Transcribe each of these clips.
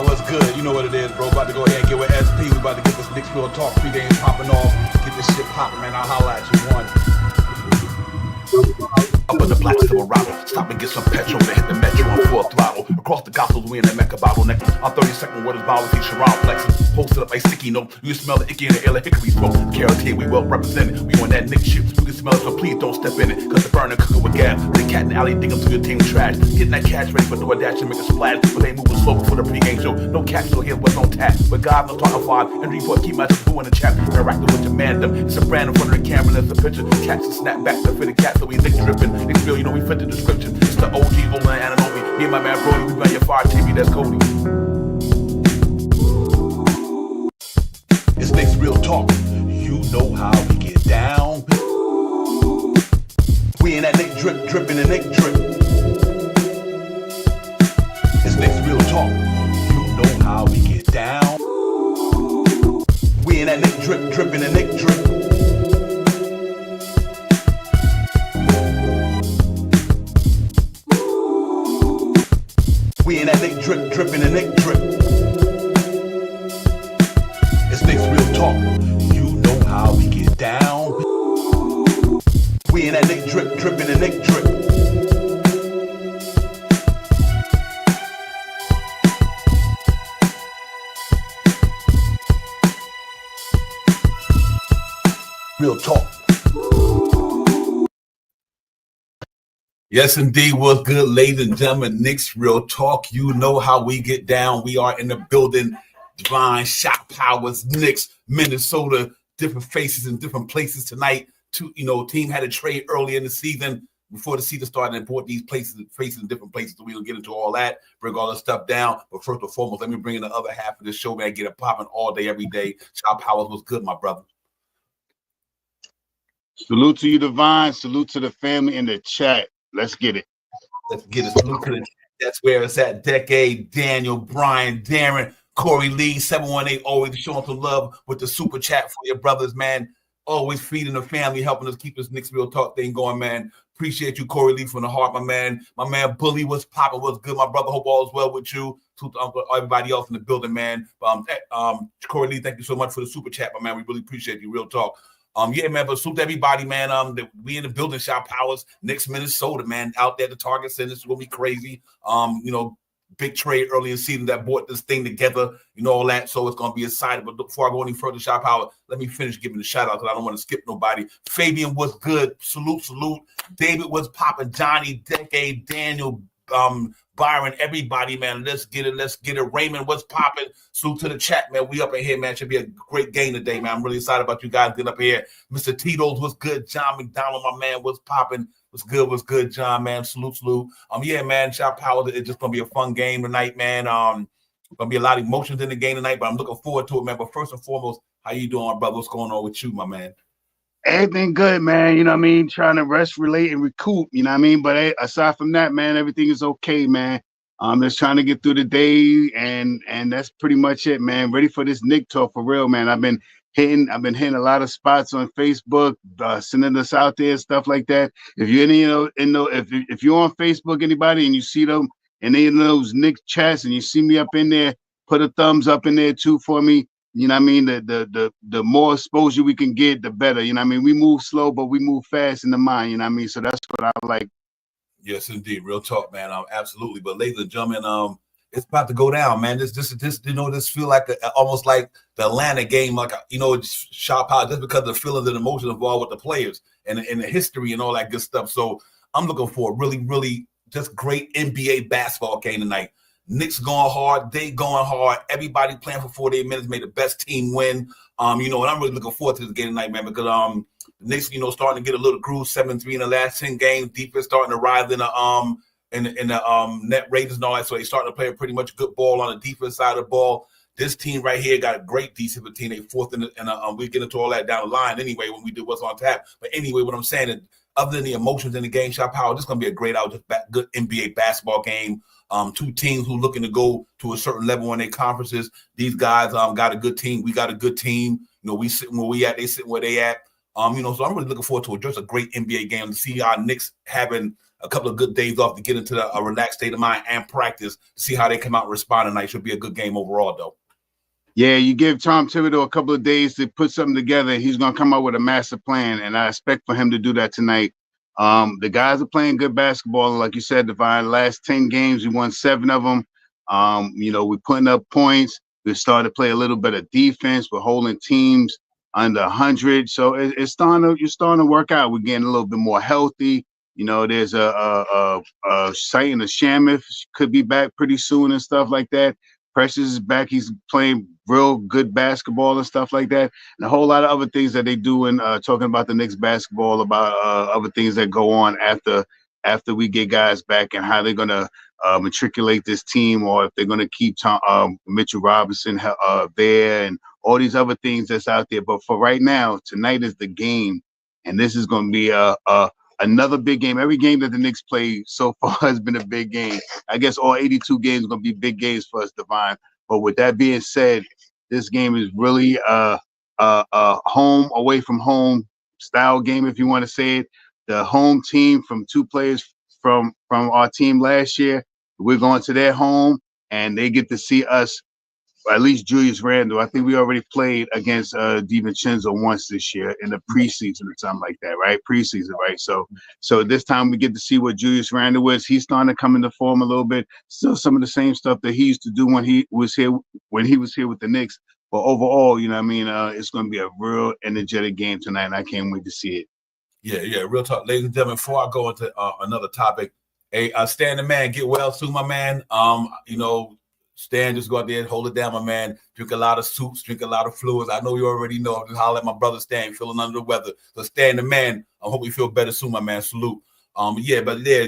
what's good? You know what it is, bro. About to go ahead and get with SP. We about to get this Knicks Real Talk pregame popping off. Get this shit popping, man. I'll holla at you. One. Up on the blocks of a rattle. Stop and get some petrol to hit the metro on full throttle. Across the gospels, we in the Mecca bottleneck. On 32nd, what is policy? Sharon flexing. Posted up like sticky note. You can smell the icky in the air like hickory smoke. Carrot we well represented. We on that Knicks shit. You can smell it, so please don't step in it. Cause the burner cooking with gas. The cat in the alley dig them through your team trash. Getting that cash ready for DoorDash and make a splash. But they moving slow before the pregame show. No catch, so here's what's on tap. But God, no talking five. And report, keep my boo in the chat. Interacting with your mandem. It's a brand in front of the camera. There's a picture. Catch the snap back to fit the cat, so we Knicks dripping. Knicks feel, you know, we fit the description. It's the OG, Olan, Ananobi. Me and my man Brody, we run your fire TV, that's Cody. It's Knicks Real Talk. You know how we get down. We in that Knick drip, dripping the Knick drip. It's Knicks Real Talk. You know how we get down. We in that Knick drip, dripping the Knick drip. We in that Knick drip, dripping the Knick drip. It's Knicks Real Talk. You know how we get down. We in that Knick drip, dripping the Knick drip. Real talk. Yes, indeed. What's good, ladies and gentlemen? Knicks Real Talk. You know how we get down. We are in the building. Divine, Shot Powers, Knicks, Minnesota, different faces in different places tonight. Team had a trade early in the season before the season started and bought these faces in different places. So we'll get into all that, break all this stuff down. But first and foremost, let me bring in the other half of the show, man. Get it popping all day, every day. Shot Powers, what's good, my brother? Salute to you, Divine. Salute to the family in the chat. Let's get it. Let's get it. Salute to the chat. That's where it's at. Decade, Daniel, Brian, Darren, Corey Lee, 718, always showing some love with the super chat for your brothers, man. Always feeding the family, helping us keep this Knicks Real Talk thing going, man. Appreciate you, Corey Lee, from the heart, my man. My man, Bully, what's popping? What's good, my brother? Hope all is well with you. To everybody else in the building, man. Corey Lee, thank you so much for the super chat, my man. We really appreciate you. Real talk. Yeah, man, but salute everybody, man. We in the building, Shop Powers, Knicks, Minnesota, man, out there. The Target Center is gonna be crazy. Big trade early in the season that brought this thing together, all that. So it's gonna be exciting. But before I go any further, Shop Power, let me finish giving the shout out because I don't want to skip nobody. Fabian was good. Salute. David was popping. Johnny, Decade, Daniel, Byron, everybody, man. Let's get it. Raymond was popping. Salute to the chat, man. We up in here, man. Should be a great game today, man. I'm really excited about you guys getting up here. Mr. Tito's was good. John McDonald, my man, was popping. What's good, John, man. Salute. Yeah, man. Shot Power. It's just gonna be a fun game tonight, man. Gonna be a lot of emotions in the game tonight, but I'm looking forward to it, man. But first and foremost, how you doing, my brother? What's going on with you, my man? Everything good, man. You know what I mean? Trying to rest, relate, and recoup. You know what I mean? But aside from that, man, everything is okay, man. Just trying to get through the day, and that's pretty much it, man. Ready for this Knick talk for real, man. I've been hitting a lot of spots on Facebook, sending us out there, stuff like that. If you're if you're on Facebook, anybody, and you see them and they in those Knicks chats, and you see me up in there, put a thumbs up in there too for me. You know what I mean? The more exposure we can get, the better. You know what I mean? We move slow, but we move fast in the mind. You know what I mean? So that's what I like. Yes, indeed. Real talk, man. Absolutely. But ladies and gentlemen, it's about to go down, man. This feel like almost like the Atlanta game, like Shop Out, just because of the feelings and emotions involved with the players and the history and all that good stuff. So I'm looking for a really, really just great NBA basketball game tonight. Knicks going hard, they going hard. Everybody playing for 48 minutes, made the best team win. And I'm really looking forward to this game tonight, man, because the Knicks, starting to get a little groove, 7-3 in the last 10 games. Defense starting to rise in the net ratings and all that. So they starting to play pretty much good ball on the defense side of the ball. This team right here got a great defensive team. They fourth and we get into all that down the line anyway when we do what's on tap. But anyway, what I'm saying is, other than the emotions in the game, Shot Power, this is going to be a great good NBA basketball game. Two teams who looking to go to a certain level in their conferences. These guys got a good team. We got a good team. We sitting where we at. They sitting where they at. So I'm really looking forward to just a great NBA game to see our Knicks having a couple of good days off to get into a relaxed state of mind and practice to see how they come out and respond tonight. Should be a good game overall, though. Yeah, you give Tom Thibodeau a couple of days to put something together. He's going to come up with a master plan, and I expect for him to do that tonight. The guys are playing good basketball. Like you said, Divine, last 10 games, we won 7 of them. We're putting up points. We started to play a little bit of defense. We're holding teams under 100. So you're starting to work out. We're getting a little bit more healthy. There's a site in the Shamif could be back pretty soon and stuff like that. Precious is back. He's playing real good basketball and stuff like that. And a whole lot of other things that they do in talking about the Knicks basketball, about other things that go on after we get guys back and how they're going to matriculate this team, or if they're going to keep Mitchell Robinson there and all these other things that's out there. But for right now, tonight is the game. And this is going to be another big game. Every game that the Knicks play so far has been a big game. I guess all 82 games are going to be big games for us, Divine. But with that being said, this game is really a home away from home style game, if you want to say it. The home team from 2 players from our team last year, we're going to their home, and they get to see us, at least Julius Randle. I think we already played against DiVincenzo once this year in the preseason or something like that, right? Preseason, right? So this time we get to see what Julius Randle is. He's starting to come into form a little bit. Still some of the same stuff that he used to do when he was here with the Knicks. But overall, it's going to be a real energetic game tonight, and I can't wait to see it. Yeah, real talk. Ladies and gentlemen, before I go into another topic, hey, Stan the man, get well soon, my man. Stan, just go out there and hold it down, my man. Drink a lot of soups, drink a lot of fluids. I know you already know. I'm just holler at my brother Stan, feeling under the weather. So Stan the man, I hope you feel better soon, my man. Salute.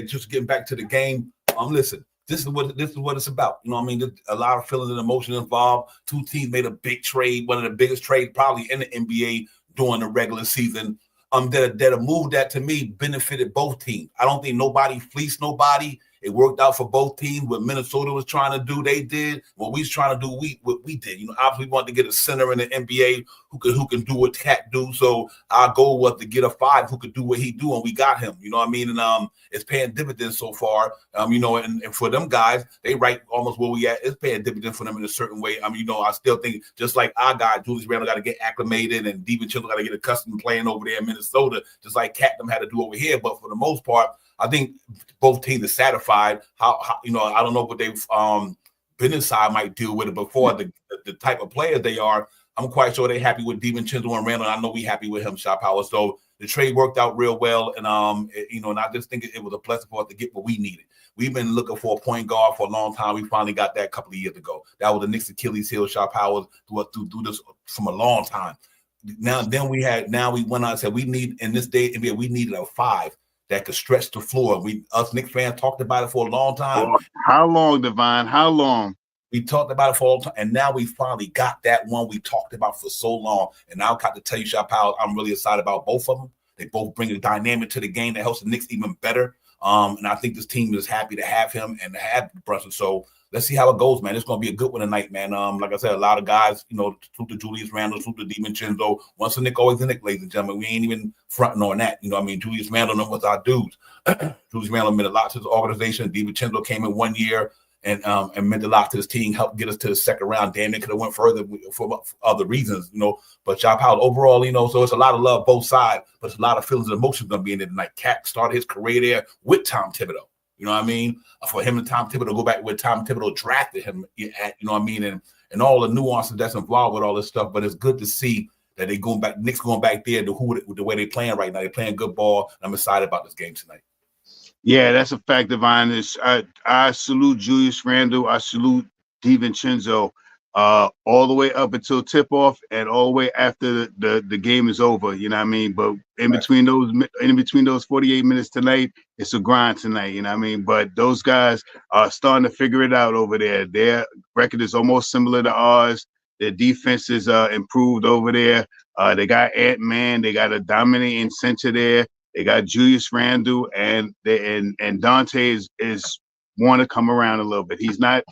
Just getting back to the game. Listen, this is what it's about. You know what I mean? A lot of feelings and emotions involved. 2 teams made a big trade, one of the biggest trades probably in the NBA during the regular season. That a move that to me benefited both teams. I don't think nobody fleeced nobody. It worked out for both teams. What Minnesota was trying to do, they did. What we was trying to do, we did. Obviously we wanted to get a center in the NBA who can do what Cat do. So our goal was to get a 5 who could do what he do, and we got him. You know what I mean? And it's paying dividends so far. And for them guys, they right almost where we at. It's paying dividends for them in a certain way. I still think just like our guy, Julius Randle, got to get acclimated, and DiVincenzo got to get accustomed to playing over there in Minnesota, just like Cat them had to do over here. But for the most part, I think both teams are satisfied. How I don't know what they've business side might deal with it before the type of players they are. I'm quite sure they're happy with DiVincenzo and Randle. I know we happy with him, Shot Power. So the trade worked out real well, and and I just think it was a blessing for us to get what we needed. We've been looking for a point guard for a long time. We finally got that a couple of years ago. That was the Knicks Achilles heel. Shot Power through this from a long time. Now we went out and said we need in this day NBA we needed a 5 that could stretch the floor. Us Knicks fans talked about it for a long time. How long, Divine? How long? We talked about it for a long time, and now we finally got that one we talked about for so long. And now I got to tell you, Shot Powell, I'm really excited about both of them. They both bring a dynamic to the game that helps the Knicks even better. And I think this team is happy to have him and to have Brunson. So let's see how it goes, man. It's going to be a good one tonight, man. Like I said, a lot of guys, salute to Julius Randle, salute to DiVincenzo. Once a Knick, always a Knick, ladies and gentlemen. We ain't even fronting on that. Julius Randle was our dudes. Julius Randle meant a lot to the organization. DiVincenzo came in 1 year and meant a lot to this team, helped get us to the second round. Damn, it could have went further for other reasons, But Shot Powell, overall, so it's a lot of love both sides, but it's a lot of feelings and emotions going to be in it tonight. Cat started his career there with Tom Thibodeau. You know what I mean? For him and Tom Thibodeau go back where Tom Thibodeau drafted him at, you know what I mean? And all the nuances that's involved with all this stuff. But it's good to see that they going back, Knicks going back there to the way they're playing right now. They're playing good ball. And I'm excited about this game tonight. Yeah, that's a fact, Divine. I salute Julius Randle. I salute DiVincenzo all the way up until tip-off and all the way after the game is over. You know what I mean? But in between those 48 minutes tonight, it's a grind tonight. You know what I mean? But those guys are starting to figure it out over there. Their record is almost similar to ours. Their defense is improved over there. They got Ant-Man. They got a dominating center there. They got Julius Randle, and Dante is want to come around a little bit. He's not.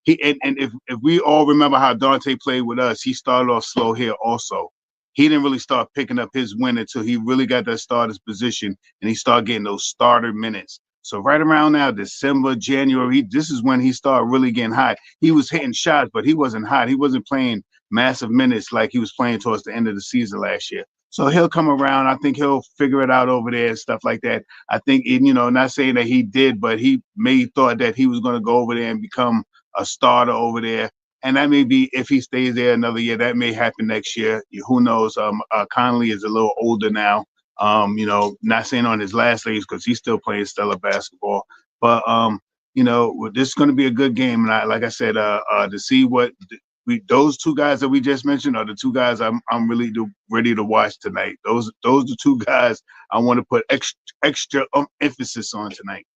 If we all remember how Dante played with us, he started off slow here also. He didn't really start picking up his win until he really got that starter's position and he started getting those starter minutes. So right around now, December, January, this is when he started really getting hot. He was hitting shots, but he wasn't hot. He wasn't playing massive minutes like he was playing towards the end of the season last year. So he'll come around. I think he'll figure it out over there and stuff like that. I think, not saying that he did, but he may thought that he was going to go over there and become a starter over there. And that may be, if he stays there another year, that may happen next year. Who knows? Conley is a little older now. Not saying on his last legs because he's still playing stellar basketball. But this is going to be a good game. And like I said, to see what those two guys that we just mentioned are the two guys I'm really ready to watch tonight. Those are the two guys I want to put extra emphasis on tonight.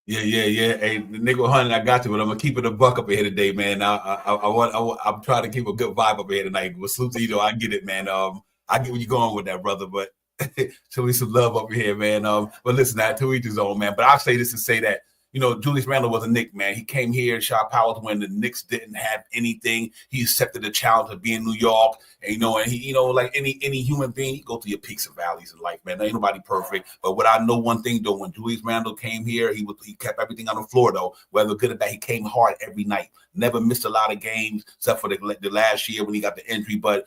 Yeah. Hey, Nick 100, I got you, but I'm gonna keep it a buck up here today, man. I'm trying to keep a good vibe up here tonight. But salute to you, I get it, man. I get where you're going with that, brother. But show me some love up here, man. But listen, that to each his own, man. But I'll say this to say that, Julius Randle was a Knick, man. He came here, shot powers when the Knicks didn't have anything. He accepted the challenge of being in New York. And, and he, like any human being, you go through your peaks and valleys in life, man. There ain't nobody perfect. But what I know one thing, though, when Julius Randle came here, he kept everything on the floor, though. Whether good or bad, he came hard every night. Never missed a lot of games, except for the last year when he got the injury. But,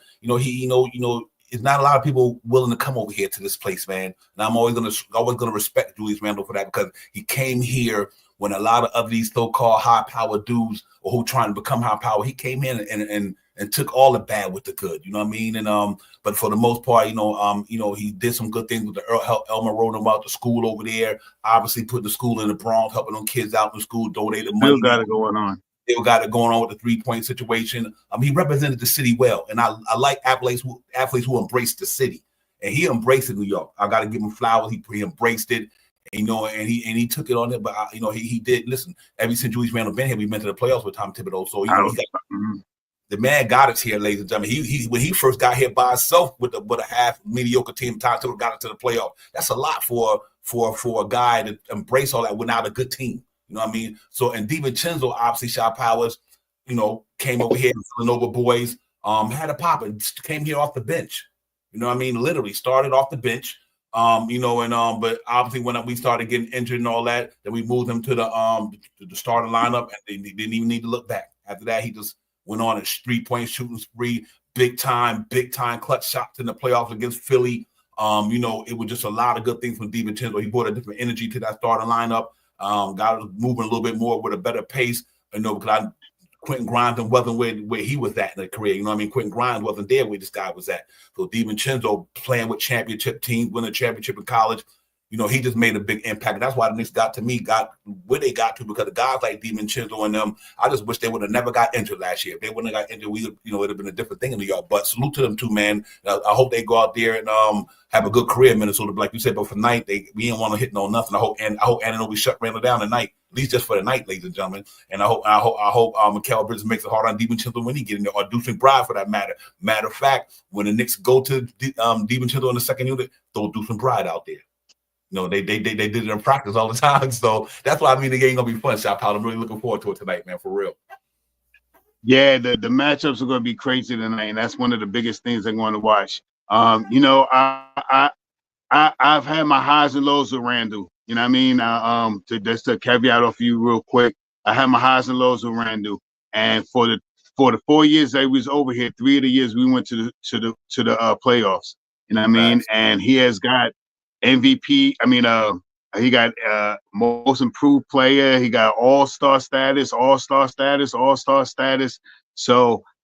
it's not a lot of people willing to come over here to this place, man. And I'm always gonna respect Julius Randle for that, because he came here when a lot of these so-called high-power dudes or who trying to become high-power, he came in and took all the bad with the good. You know what I mean? And but for the most part, he did some good things with the Elmer wrote him out the school over there. Obviously, put the school in the Bronx, helping them kids out in the school, donated money. Still got it going on. Still got it going on with the three-point situation. He represented the city well, and I like athletes who embrace the city, and he embraced New York. I got to give him flowers. He embraced it, and he took it on it. But he did. Listen, ever since Julius Randle been here, we went to the playoffs with Tom Thibodeau. So the man got us here, ladies and gentlemen. He when he first got here by himself with a half mediocre team, Tom Thibodeau got it to the playoffs. That's a lot for a guy to embrace all that without a good team. You know what I mean? So, and DiVincenzo, obviously, shot powers, came over here, Villanova boys, had a pop and came here off the bench. You know what I mean? Literally started off the bench, but obviously when we started getting injured and all that, then we moved him to the starting lineup, and they didn't even need to look back. After that, he just went on a 3-point shooting spree, big time clutch shots in the playoffs against Philly. It was just a lot of good things from DiVincenzo. He brought a different energy to that starting lineup. Got us moving a little bit more with a better pace, because Quentin Grimes wasn't where he was at in the career. You know what I mean? Quentin Grimes wasn't there where this guy was at. So DiVincenzo playing with championship teams, winning a championship in college, he just made a big impact. And that's why the Knicks got where they got to, because the guys like DiVincenzo and them, I just wish they would have never got injured last year. If they wouldn't have got injured, it would have been a different thing in New York. But salute to them too, man. I hope they go out there and have a good career in Minnesota, like you said. But for night, we didn't want to hit nothing. I hope Anunoby shut Randle down tonight, at least just for the night, ladies and gentlemen. And I hope Mikal Bridges makes it hard on DiVincenzo when he get in there, or Deuce McBride for that matter. Matter of fact, when the Knicks go to DiVincenzo in the second unit, throw Deuce McBride out there. They did it in practice all the time. So that's why the game gonna be fun, Shop Powell. I'm really looking forward to it tonight, man, for real. Yeah, the matchups are gonna be crazy tonight, and that's one of the biggest things I'm going to watch. I've had my highs and lows with Randle. You know what I mean? Just to caveat off you real quick, I had my highs and lows with Randle, and for the 4 years that he was over here, 3 of the years we went to the playoffs. You know what I mean? And he has got MVP. He got most improved player. He got all-star status. So,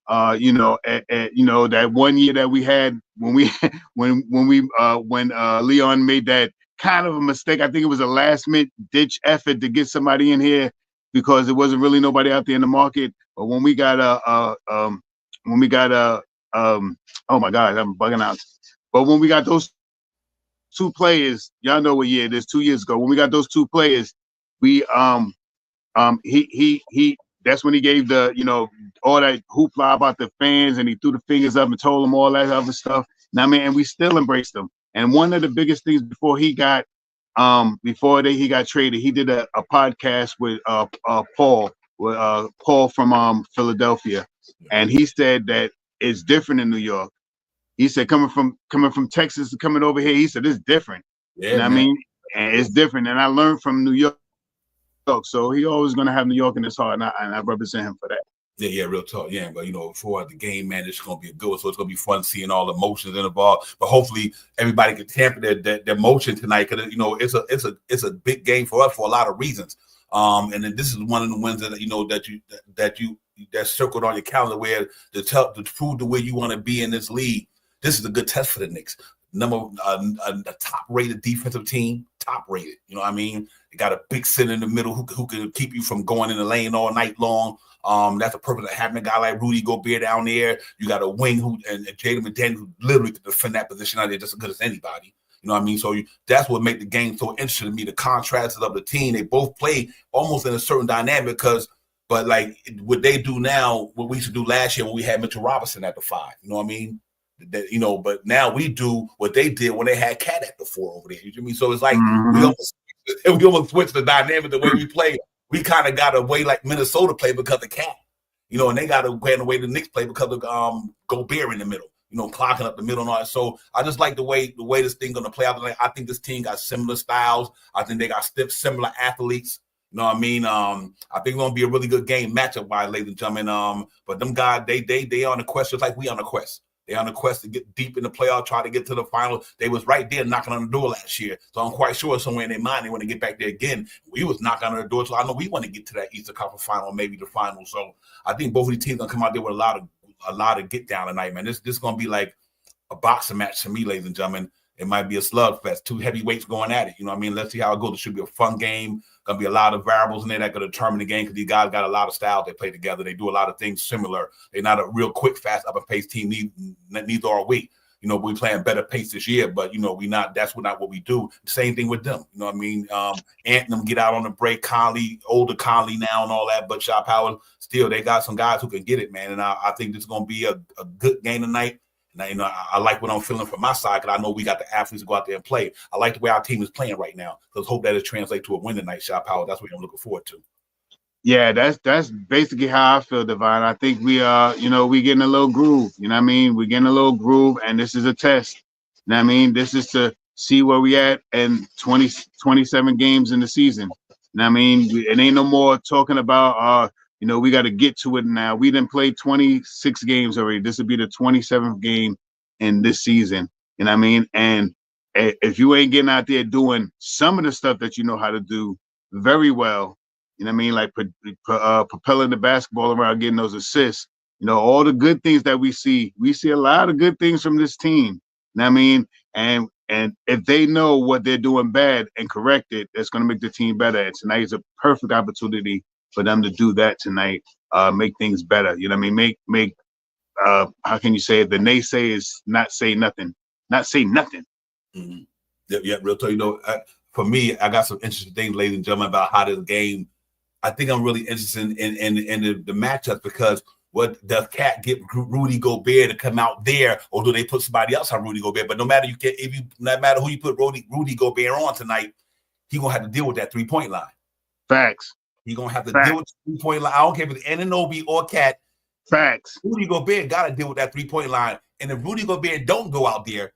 that 1 year that we had when Leon made that kind of a mistake. I think it was a last-minute ditch effort to get somebody in here because there wasn't really nobody out there in the market. But when we got oh my God, I'm bugging out. But when we got those two players, y'all know what year it is, 2 years ago. When we got those two players, we he that's when he gave the all that hoopla about the fans, and he threw the fingers up and told them all that other stuff. Now, man, and we still embraced him. And one of the biggest things before he got traded, he did a podcast with Paul from Philadelphia, and he said that it's different in New York. He said coming from Texas to coming over here, he said it's different. Yeah, you know what I mean? and it's different. And I learned from New York, so he always gonna have New York in his heart, and I represent him for that. Yeah, real talk. Yeah, but for the game, man, it's gonna be a good one. So it's gonna be fun seeing all the emotions involved. But hopefully, everybody can tamper their emotion tonight, because it's a big game for us for a lot of reasons. And then this is one of the ones that circled on your calendar, where to prove the way you want to be in this league. This is a good test for the Knicks. A top-rated defensive team, top-rated. You know what I mean? They got a big center in the middle who can keep you from going in the lane all night long. That's a purpose of having a guy like Rudy Gobert down there. You got a wing and Jaden McDaniels who literally can defend that position out there just as good as anybody. You know what I mean? So that's what made the game so interesting to me. The contrasts of the team, they both play almost in a certain dynamic, but like what they do now, what we used to do last year when we had Mitchell Robinson at the 5. You know what I mean? But now we do what they did when they had Cat at the 4 over there. You know what I mean? So it's like we almost switched the dynamic the way we play. We kind of got away like Minnesota play because of Cat, and they got away the Knicks play because of Gobert in the middle, clocking up the middle and all that. So I just like the way this thing gonna play out. I think this team got similar styles. I think they got similar athletes. You know what I mean? I think it's gonna be a really good game matchup, ladies and gentlemen. But them guys, they on the quest just like we on the quest. They on the quest to get deep in the playoff, try to get to the final. They was right there knocking on the door last year. So I'm quite sure somewhere in their mind they want to get back there again. We was knocking on the door, so I know we want to get to that Eastern Conference final, maybe the final. So I think both of these teams gonna come out there with a lot of get down tonight, man. This gonna be like a boxing match to me, ladies and gentlemen. It might be a slugfest, 2 heavyweights going at it. You know what I mean? Let's see how it goes. It should be a fun game. Gonna be a lot of variables in there that could determine the game, because these guys got a lot of styles they play together. They do a lot of things similar. They're not a real quick, fast, up-and-pace team. Neither are we. We're playing better pace this year, but we not. That's not what we do. Same thing with them. You know what I mean? Anthem get out on the break. Conley, older Conley now, and all that. But Shot Power, still they got some guys who can get it, man. And I think this is gonna be a good game tonight. And I like what I'm feeling from my side, because I know we got the athletes to go out there and play. I like the way our team is playing right now. Let's hope that it translates to a win tonight, Shot Power. That's what I'm looking forward to. Yeah, that's basically how I feel, Divine. I think we we getting a little groove. You know what I mean? We're getting a little groove, and this is a test. You know what I mean? This is to see where we at in 27 games in the season. You know what I mean? It ain't no more talking about we got to get to it now. We didn't play 26 games already. This would be the 27th game in this season. You know what I mean? And if you ain't getting out there doing some of the stuff that you know how to do very well, you know what I mean? Like propelling the basketball around, getting those assists, all the good things that we see a lot of good things from this team. You know what I mean? And if they know what they're doing bad and correct it, that's going to make the team better. And tonight is a perfect opportunity for them to do that tonight, make things better. You know what I mean? Make how can you say it? The naysayers not say nothing. Mm-hmm. Yeah, real talk. For me, I got some interesting things, ladies and gentlemen, about how this game. I think I'm really interested in the matchups, because what does Cat get Rudy Gobert to come out there, or do they put somebody else on Rudy Gobert? But no matter who you put Rudy Gobert on tonight, he gonna have to deal with that 3-point line. Facts. He's gonna have to deal with the 3-point line. I don't care if it's Anunoby or Cat. Facts. Rudy Gobert got to deal with that 3-point line. And if Rudy Gobert don't go out there,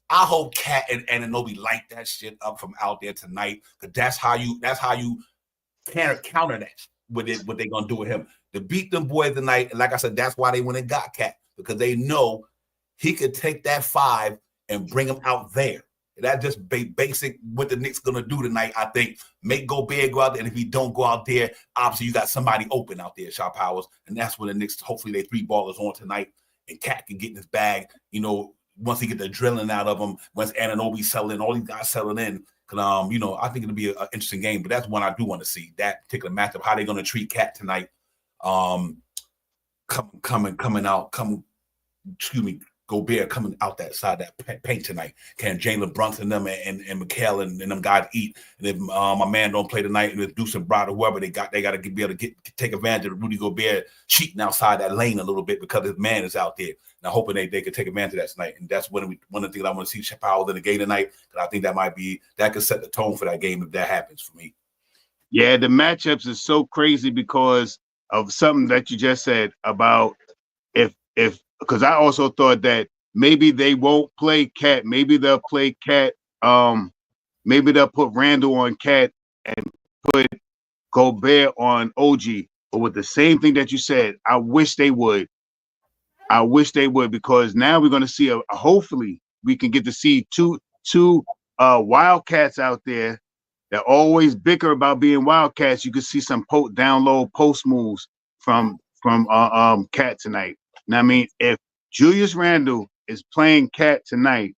I hope Cat and Anunoby light that shit up from out there tonight, because that's how you counter that with it. What they gonna do with him to beat them boys tonight? And like I said, that's why they went and got Cat, because they know he could take that 5 and bring him out there. That's just basic what the Knicks gonna do tonight. I think make Gobert go out there, and if he don't go out there, obviously you got somebody open out there, Shot Powers, and that's when the Knicks, hopefully they 3 ballers on tonight, and Cat can get in his bag. Once he get the drilling out of him, once Anunoby settling, all these guys settling in. Because I think it'll be an interesting game. But that's one I do want to see, that particular matchup. How they gonna treat Cat tonight? Gobert coming out that side, that paint tonight. Can Jalen Brunson them and Mikal and them guys eat? And if my man don't play tonight, and if Deuce and Brad or whoever they got to be able to take advantage of Rudy Gobert cheating outside that lane a little bit, because his man is out there. And I'm hoping they can take advantage of that tonight. And that's one of the things I want to see Powell in the game tonight, because I think that could set the tone for that game if that happens for me. Yeah, the matchups is so crazy because of something that you just said about if because I also thought that maybe they won't play Cat. Maybe they'll play Cat maybe they'll put Randall on Cat and put Gobert on OG. But with the same thing that you said, I wish they would. I wish they would, because now we're going to see hopefully we can get to see two Wildcats out there that always bicker about being Wildcats. You can see some down low post moves from Cat tonight. Now, I mean, if Julius Randle is playing Cat tonight,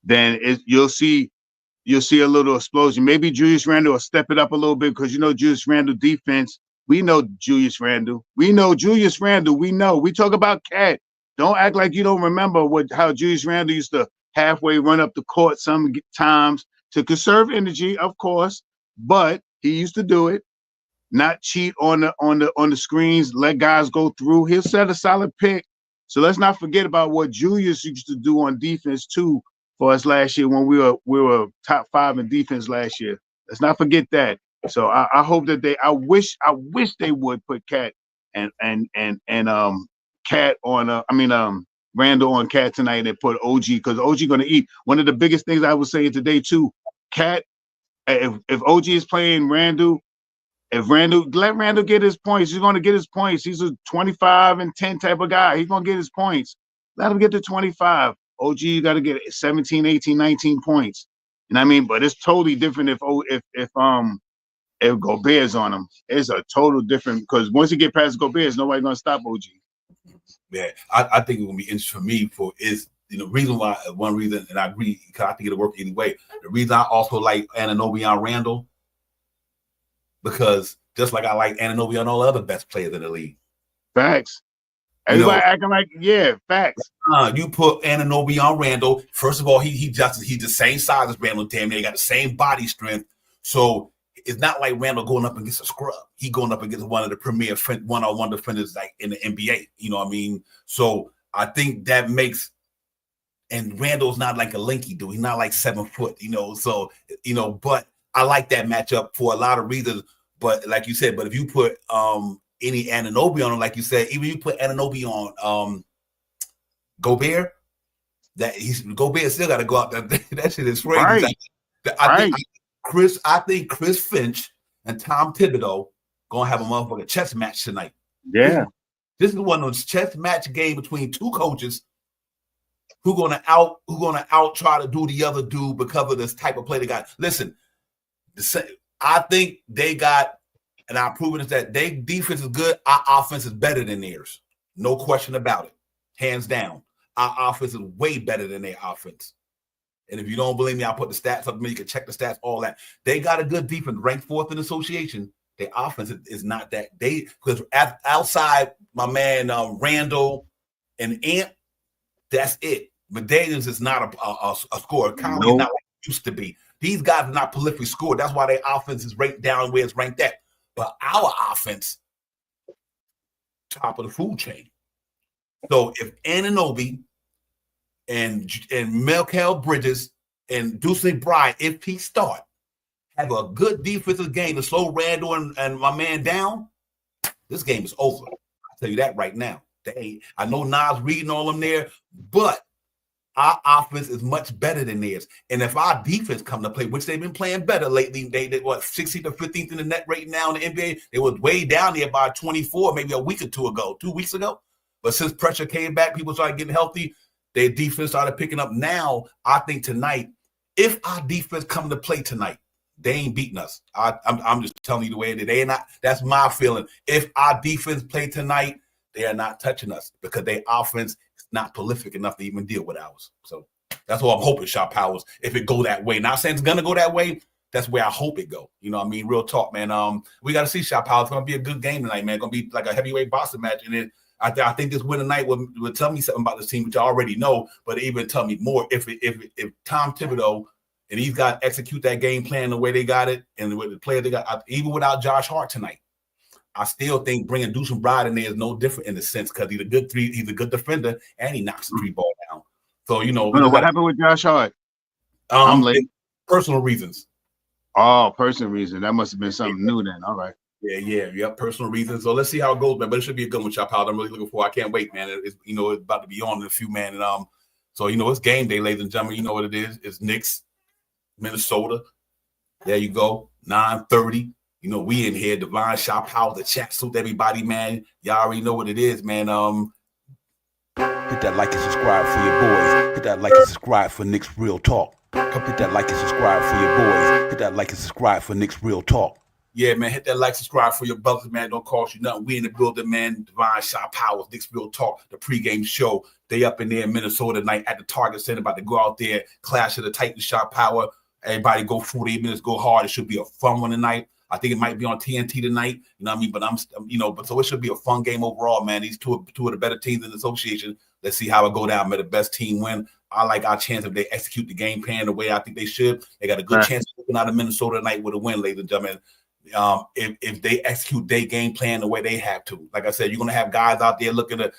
then you'll see a little explosion. Maybe Julius Randle will step it up a little bit, because Julius Randle defense. We know Julius Randle. We know. We talk about Cat. Don't act like you don't remember how Julius Randle used to halfway run up the court sometimes to conserve energy, of course, but he used to do it. Not cheat on the screens. Let guys go through. He'll set a solid pick. So let's not forget about what Julius used to do on defense too for us last year when we were top 5 in defense last year. Let's not forget that. So I hope that I wish they would put Cat and Cat on Randall on Cat tonight and put OG, because OG going to eat. One of the biggest things I was saying today too, Cat, if OG is playing Randall, let Randall get his points. He's going to get his points. He's a 25 and 10 type of guy. He's going to get his points. Let him get to 25. OG, you got to get 17, 18, 19 points. You know what I mean? But it's totally different if Gobert's on him. It's a total different, because once you get past Gobert, nobody going to stop OG. Yeah, I think it will be interesting for me one reason, and I agree, because I think it'll work anyway. The reason I also like Anunoby on Randall, because just like I like Anunoby on all other best players in the league. Facts. Everybody acting like, facts. You put Anunoby on Randall. First of all, he's the same size as Randall. Damn, they got the same body strength. So it's not like Randall going up against a scrub. He going up against one of the premier one-on-one defenders like in the NBA. You know what I mean? So I think that makes, and Randall's not like a lanky dude. He's not like 7 foot, So, but I like that matchup for a lot of reasons. But like you said, if you put any Anunoby on him, like you said, even you put Anunoby on Gobert, Gobert still got to go out there. That shit is crazy. Right. I think Chris Finch and Tom Thibodeau gonna have a motherfucking chess match tonight. Yeah. This is one of those chess match game between two coaches who gonna out try to do the other dude because of this type of play they got. Listen, I think they got, and I'm proving is that their defense is good. Our offense is better than theirs. No question about it. Hands down. Our offense is way better than their offense. And if you don't believe me, I'll put the stats up. You can check the stats, all that. They got a good defense, ranked 4th in the association. Their offense is not that. Because outside my man Randall and Ant, that's it. McDaniels is not a scorer. Conley is not like it used to be. These guys are not prolific scorers. That's why their offense is ranked down where it's ranked at. But our offense, top of the food chain. So if Anunoby and Mikal Bridges and Deuce McBride, if he start, have a good defensive game to slow Randall and my man down, this game is over. I'll tell you that right now. I know Nas reading all them there, but our offense is much better than theirs. And if our defense come to play, which they've been playing better lately, they 16th or 15th in the net rate now in the NBA. They were way down there by 24, maybe 2 weeks ago. But since pressure came back, people started getting healthy. Their defense started picking up. Now, I think tonight, if our defense come to play tonight, they ain't beating us. I'm just telling you the way it is. They ain't not. That's my feeling. If our defense play tonight, they are not touching us because their offense is not prolific enough to even deal with ours. So that's what I'm hoping, Shot Powers, if it go that way. Not saying it's gonna go that way. That's where I hope it go. You know what I mean? Real talk, man. We got to see Shot Powers. It's gonna be a good game tonight, man. It's gonna be like a heavyweight boxing match, and then I think this win tonight would tell me something about this team, which I already know, but it even tell me more if Tom Thibodeau and he's got to execute that game plan the way they got it and with the player they got, even without Josh Hart tonight. I still think bringing Deuce McBride in there is no different in the sense because he's a good defender and he knocks the 3-ball down. So what happened with Josh Hart? Personal reasons. Oh, personal reason. That must have been something new then. All right. Yeah. Personal reasons. So let's see how it goes, man. But it should be a good one, Chop Out. I'm really looking forward. I can't wait, man. It's about to be on in a few, man. And so it's game day, ladies and gentlemen. You know what it is. It's Knicks Minnesota. There you go. 9:30. You know, we in here. Divine Shop House, the chat suit, everybody, man. Y'all already know what it is, man. Hit that like and subscribe for your boys. Hit that like and subscribe for Nick's Real Talk. Come hit that like and subscribe for your boys. Hit that like and subscribe for Nick's Real Talk. Yeah, man, hit that like, subscribe for your brothers, man. Don't cost you nothing. We in the building, man. Divine Shop Powers, Nick's Real Talk, the pregame show. They up in there in Minnesota tonight at the Target Center, about to go out there, clash of the Titan Shop Power. Everybody go 48 minutes, go hard. It should be a fun one tonight. I think it might be on TNT tonight. You know what I mean? But but so it should be a fun game overall, man. These two of the better teams in the association. Let's see how it go down. May the best team win. I like our chance if they execute the game plan the way I think they should. They got a good chance of looking out of Minnesota tonight with a win, ladies and gentlemen. If they execute their game plan the way they have to. Like I said, you're going to have guys out there looking at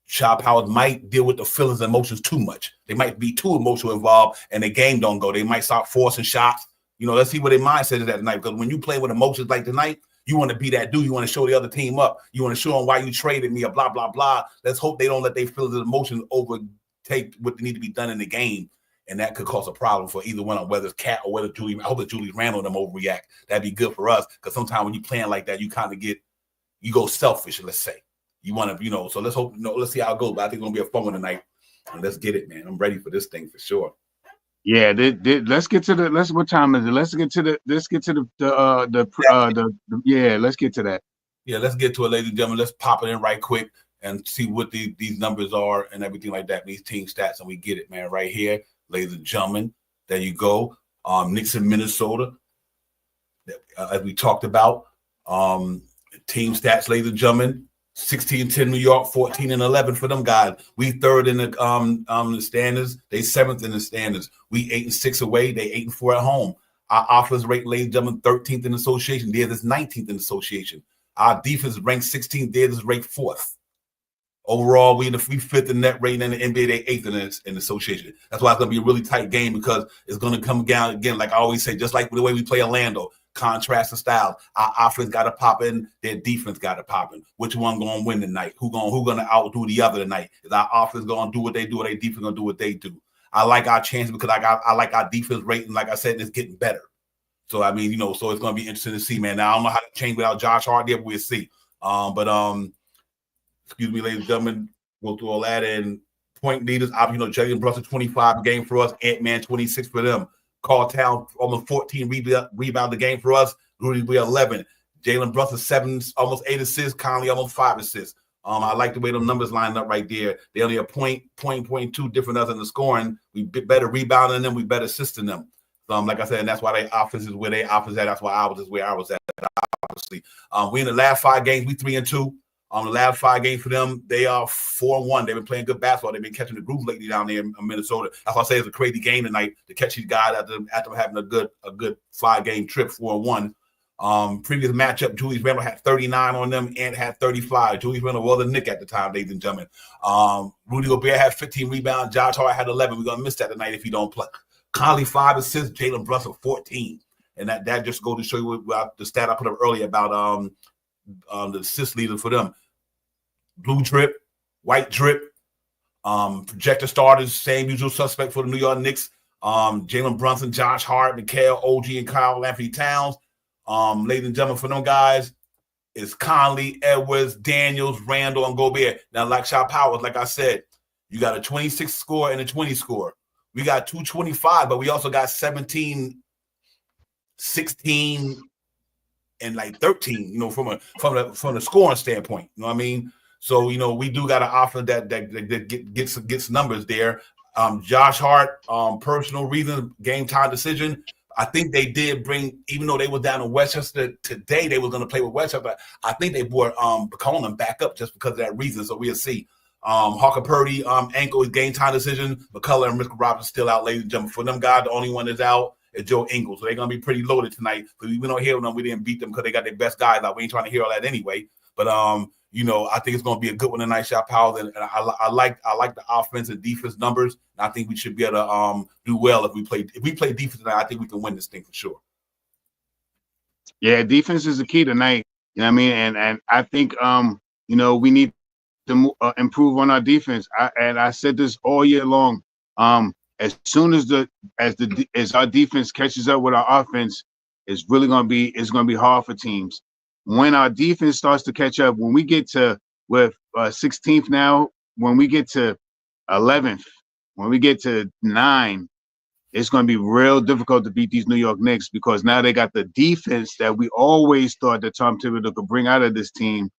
Shop Powers might deal with the feelings and emotions too much. They might be too emotional involved and the game don't go. They might start forcing shots. You know, let's see what their mindset is at tonight. Because when you play with emotions like tonight, you want to be that dude. You want to show the other team up. You want to show them why you traded me or blah, blah, blah. Let's hope they don't let their feelings and emotions overtake what need to be done in the game. And that could cause a problem for either one, whether it's Cat or whether Julie. I hope that Julie Randle and them overreact. That'd be good for us. Because sometimes when you playing like that, you kind of you go selfish, let's say. You want to, so let's hope, let's see how it goes. But I think it's going to be a fun one tonight. And let's get it, man. I'm ready for this thing for sure. Yeah, let's get to what time is it? Let's get to that. Let's get to that. Yeah, let's get to it, ladies and gentlemen. Let's pop it in right quick and see what these numbers are and everything like that, these team stats, and we get it, man, right here, ladies and gentlemen. There you go. Knicks in Minnesota, as we talked about. Team stats, ladies and gentlemen. 16-10 New York, 14-11 for them guys. We third in the standards. They seventh in the standards. We 8-6 away. They 8-4 at home. Our offense rate, ladies and gentlemen, 13th in the association. Theirs is 19th in the association. Our defense is ranked 16th. Theirs is ranked 4th. Overall, we fifth in net rating in the NBA. They 8th in the association. That's why it's going to be a really tight game because it's going to come down again, like I always say, just like the way we play Orlando. Contrast of styles. Our offense got to pop in. Their defense got to pop in. Which one going to win tonight? Who going to outdo the other tonight? Is our offense going to do what they do, or their defense going to do what they do? I like our chances because I like our defense rating. Like I said, it's getting better. So I mean, so it's going to be interesting to see, man. Now I don't know how to change without Josh Hart there, but we'll see. Excuse me, ladies and gentlemen, go through all that and point leaders. Jalen Brunson 25 a game for us. Ant-Man 26 for them. Carl Town almost 14 rebound the game for us. Rudy, we 11. Jalen Brunson 7, almost 8 assists. Conley almost 5 assists. I like the way them numbers line up right there. They only a point 2 different us in the scoring. We better rebounding them. We better assisting them. Like I said, and that's why their offense is where their offense at. That's why I was at. Obviously, we in the last 5 games. We 3-2. The last 5 games for them, they are 4-1. They've been playing good basketball. They've been catching the groove lately down there in Minnesota. That's why I say it's a crazy game tonight to catch these guys after having a good 5-game trip, 4-1. Previous matchup, Julius Randle had 39 on them and had 35. Julius Randle was a Knick at the time, ladies and gentlemen. Rudy Gobert had 15 rebounds. Josh Hart had 11. We're going to miss that tonight if he don't play. Conley 5 assists. Jalen Brunson 14. And that just goes to show you the stat I put up earlier about the assist leader for them. Blue drip, white drip, projector starters, same usual suspect for the New York Knicks. Jalen Brunson, Josh Hart, Mikal, OG, and Kyle Anthony Towns. Ladies and gentlemen, for them guys, it's Conley, Edwards, Daniels, Randall, and Gobert. Now, like Shop Powers, like I said, you got a 26 score and a 20 score. We got 225, but we also got 17, 16, and like 13, from the scoring standpoint. You know what I mean? So, we do got an offer that gets numbers there. Josh Hart, personal reason, game time decision. I think they did bring, even though they were down in Westchester today, they were going to play with Westchester, but I think they brought Conan back up just because of that reason. So we'll see. Hawker Purdy, ankle is game time decision. McCullough and Rick Roberts still out, ladies and gentlemen. For them guys, the only one that's out is Joe Ingles. So they're going to be pretty loaded tonight. But we don't hear them. We didn't beat them because they got their best guys out. We ain't trying to hear all that anyway. But, I think it's going to be a good one tonight, Shop Powers. And I like the offense and defense numbers. And I think we should be able to do well if we play defense tonight. I think we can win this thing for sure. Yeah, defense is the key tonight. You know what I mean? And I think, we need to improve on our defense. I said this all year long. as soon as our defense catches up with our offense, it's gonna be hard for teams. When our defense starts to catch up, when we get to 16th now, when we get to 11th, when we get to 9, it's going to be real difficult to beat these New York Knicks because now they got the defense that we always thought that Tom Thibodeau could bring out of this team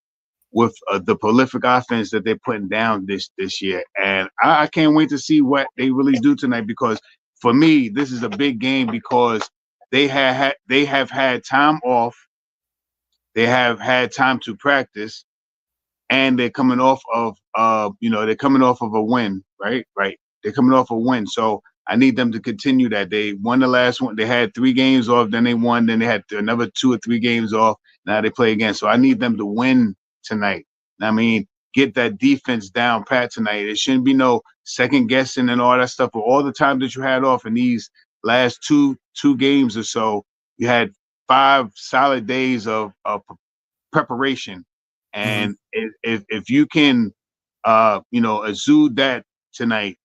with the prolific offense that they're putting down this year. And I can't wait to see what they really do tonight, because for me, this is a big game because they have had time off. They have had time to practice, and they're coming off of a win, right? Right. They're coming off a win. So I need them to continue that. They won the last one. They had 3 games off, then they won, then they had another 2 or 3 games off. Now they play again. So I need them to win tonight. I mean, get that defense down pat tonight. It shouldn't be no second guessing and all that stuff. But all the time that you had off in these last two games or so, you had 5 solid days of preparation. And if you can, exude that tonight,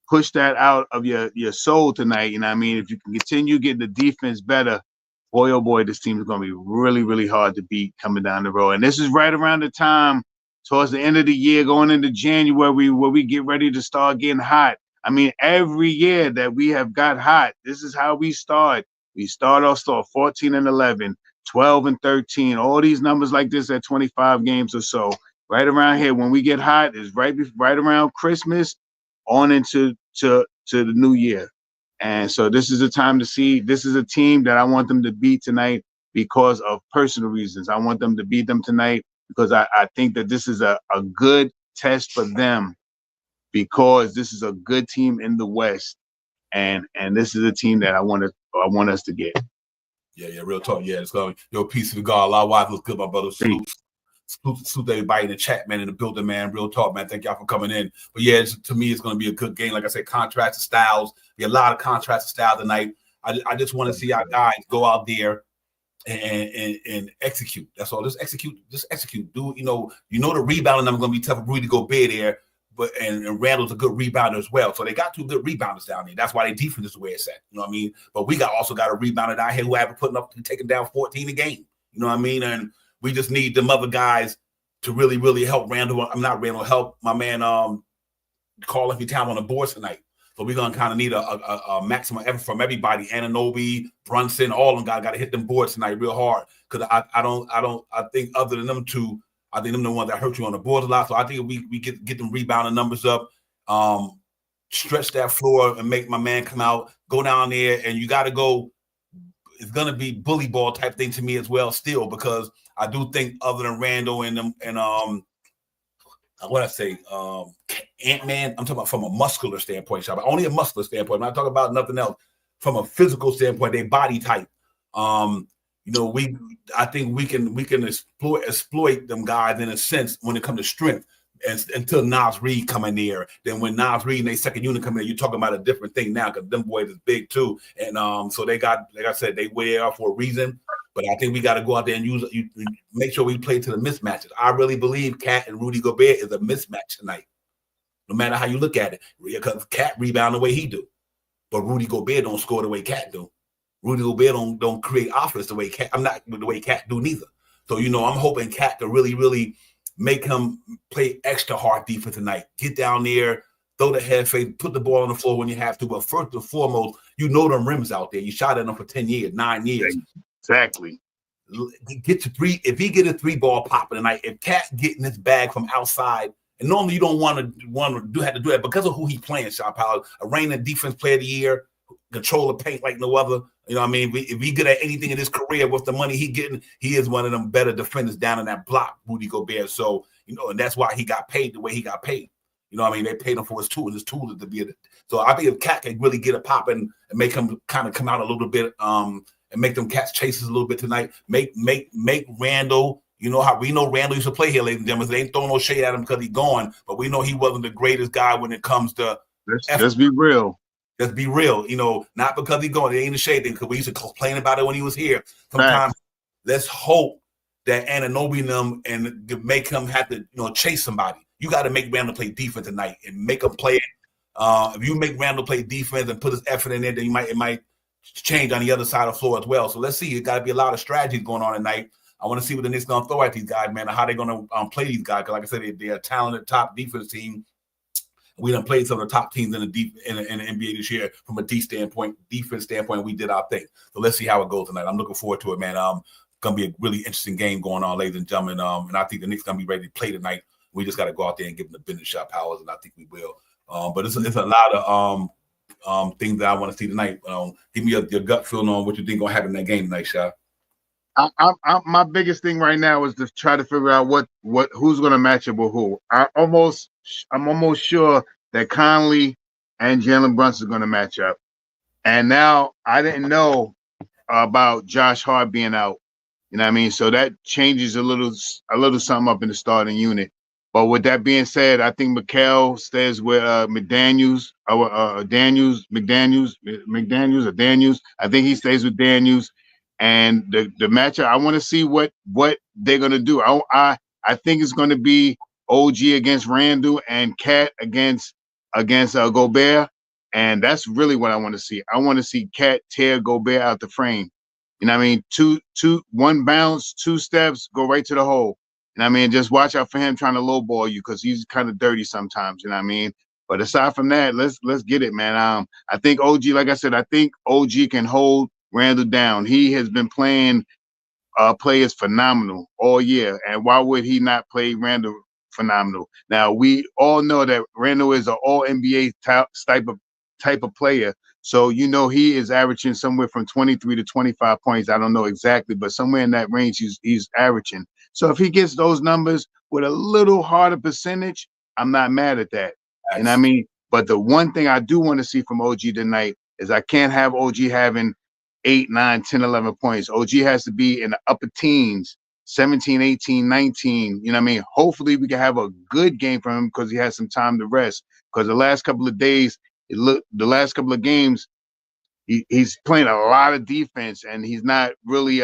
push that out of your soul tonight. You know what I mean? If you can continue getting the defense better, boy, oh boy, this team is going to be really, really hard to beat coming down the road. And this is right around the time towards the end of the year, going into January, where we get ready to start getting hot. I mean, every year that we have got hot, this is how we start. We start off 14-11, 12-13, all these numbers like this at 25 games or so. Right around here, when we get hot, is right around Christmas on into the new year. And so this is a time to see. This is a team that I want them to beat tonight because of personal reasons. I want them to beat them tonight because I think that this is a good test for them, because this is a good team in the West, and this is a team that I want us to get. Yeah, real talk. Yeah, it's going. Yo, peace to God. Allah, wife was good, my brother. Salute everybody in the chat, man, in the building, man. Real talk, man. Thank y'all for coming in. But yeah, to me, it's going to be a good game. Like I said, contrasted styles. Be a lot of contrasted style tonight. I just want to see our guys go out there and execute. That's all. Just execute. Do you know the rebounding number going to be tough for Rudy Gobert there, but and Randall's a good rebounder as well. So they got 2 good rebounders down there. That's why their defense is the way it's at. You know what I mean? But we also got a rebounder down here who haven't putting up taking down 14 a game. You know what I mean? And we just need them other guys to really, really help Randall. I'm not Randall. Help my man Carl if he time on the boards tonight. So we're gonna kind of need a maximum effort from everybody. Anunoby, Brunson, all of them got to hit them boards tonight real hard. Because I think other than them 2, I think them the ones that hurt you on the boards a lot. So I think we get them rebounding numbers up, stretch that floor and make my man come out, go down there, and you got to go. It's gonna be bully ball type thing to me as well, still, because I do think other than Randall and what I say, Ant-Man, I'm talking about from a muscular standpoint, only a muscular standpoint. I'm not talking about nothing else. From a physical standpoint, their body type. I think we can exploit them guys in a sense when it comes to strength. And until Nas Reed come in there, then when Nas Reed and their second unit come in, you're talking about a different thing now, because them boys is big too. And so they got, like I said, they wear out for a reason. But I think we got to go out there and make sure we play to the mismatches. I really believe Cat and Rudy Gobert is a mismatch tonight, no matter how you look at it. Because Cat rebound the way he do, but Rudy Gobert don't score the way Cat do. Rudy Gobert don't create offense the way Cat. I'm not the way Cat do neither. So I'm hoping Cat to really, really make him play extra hard defense tonight. Get down there, throw the head fake, put the ball on the floor when you have to. But first and foremost, them rims out there. You shot at them for 10 years, 9 years. Exactly. Get to 3. If he get a 3-ball popping tonight, if Cat getting his bag from outside, and normally you don't want to have to do that because of who he playing, Sean Powell, a reigning defense player of the year, control the paint like no other. You know what I mean? If he good at anything in his career with the money he getting, he is one of them better defenders down in that block, Rudy Gobert. So, and that's why he got paid the way he got paid. You know what I mean? They paid him for his tools. His tool is to be so I think if Cat can really get a pop and make him kind of come out a little bit, and make them cats chases a little bit tonight. Make Randall. You know how we know Randall used to play here, ladies and gentlemen. They ain't throwing no shade at him because he's gone, but we know he wasn't the greatest guy when it comes to. Let's be real. Let's be real. Not because he's gone. It ain't a shade thing, because we used to complain about it when he was here. Sometimes let's hope that Anunoby and them and make him have to chase somebody. You got to make Randall play defense tonight and make him play it. If you make Randall play defense and put his effort in there, then it might change on the other side of the floor as well. So let's see. It's got to be a lot of strategies going on tonight. I want to see what the Knicks going to throw at these guys, man, and how they're going to play these guys. Because like I said, they're a talented top defense team. We done played some of the top teams in the NBA this year from a defense standpoint. We did our thing. So let's see how it goes tonight. I'm looking forward to it, man. Going to be a really interesting game going on, ladies and gentlemen. And I think the Knicks going to be ready to play tonight. We just got to go out there and give them the business shot powers, and I think we will. But it's a lot of things that I want to see tonight. Give me your gut feeling on what you think going to happen in that game tonight, Sha. My biggest thing right now is to try to figure out who's going to match up with who. I'm almost sure that Conley and Jalen Brunson are going to match up. And now I didn't know about Josh Hart being out. You know what I mean? So that changes a little something up in the starting unit. But with that being said, I think Mikal stays with McDaniels. I think he stays with Daniels. And the matchup, I want to see what they're gonna do. I think it's gonna be OG against Randall and Cat against Gobert, and that's really what I want to see. I want to see Cat tear Gobert out the frame. You know what I mean? One bounce, 2 steps, go right to the hole. You know what I mean? Just watch out for him trying to lowball you because he's kind of dirty sometimes. You know what I mean? But aside from that, let's get it, man. I think OG, like I said, I think OG can hold Randall down. He has been playing players phenomenal all year, and why would he not play Randall phenomenal? Now we all know that Randall is an all NBA type of player, so you know he is averaging somewhere from 23 to 25 points. I don't know exactly, but somewhere in that range he's averaging. So if he gets those numbers with a little harder percentage, I'm not mad at that. Nice. And I mean, but the one thing I do want to see from OG tonight is I can't have OG having 8, 9, 10, 11 points. OG has to be in the upper teens, 17, 18, 19. You know what I mean? Hopefully we can have a good game from him because he has some time to rest. Because the last couple of days, the last couple of games, he's playing a lot of defense and he's not really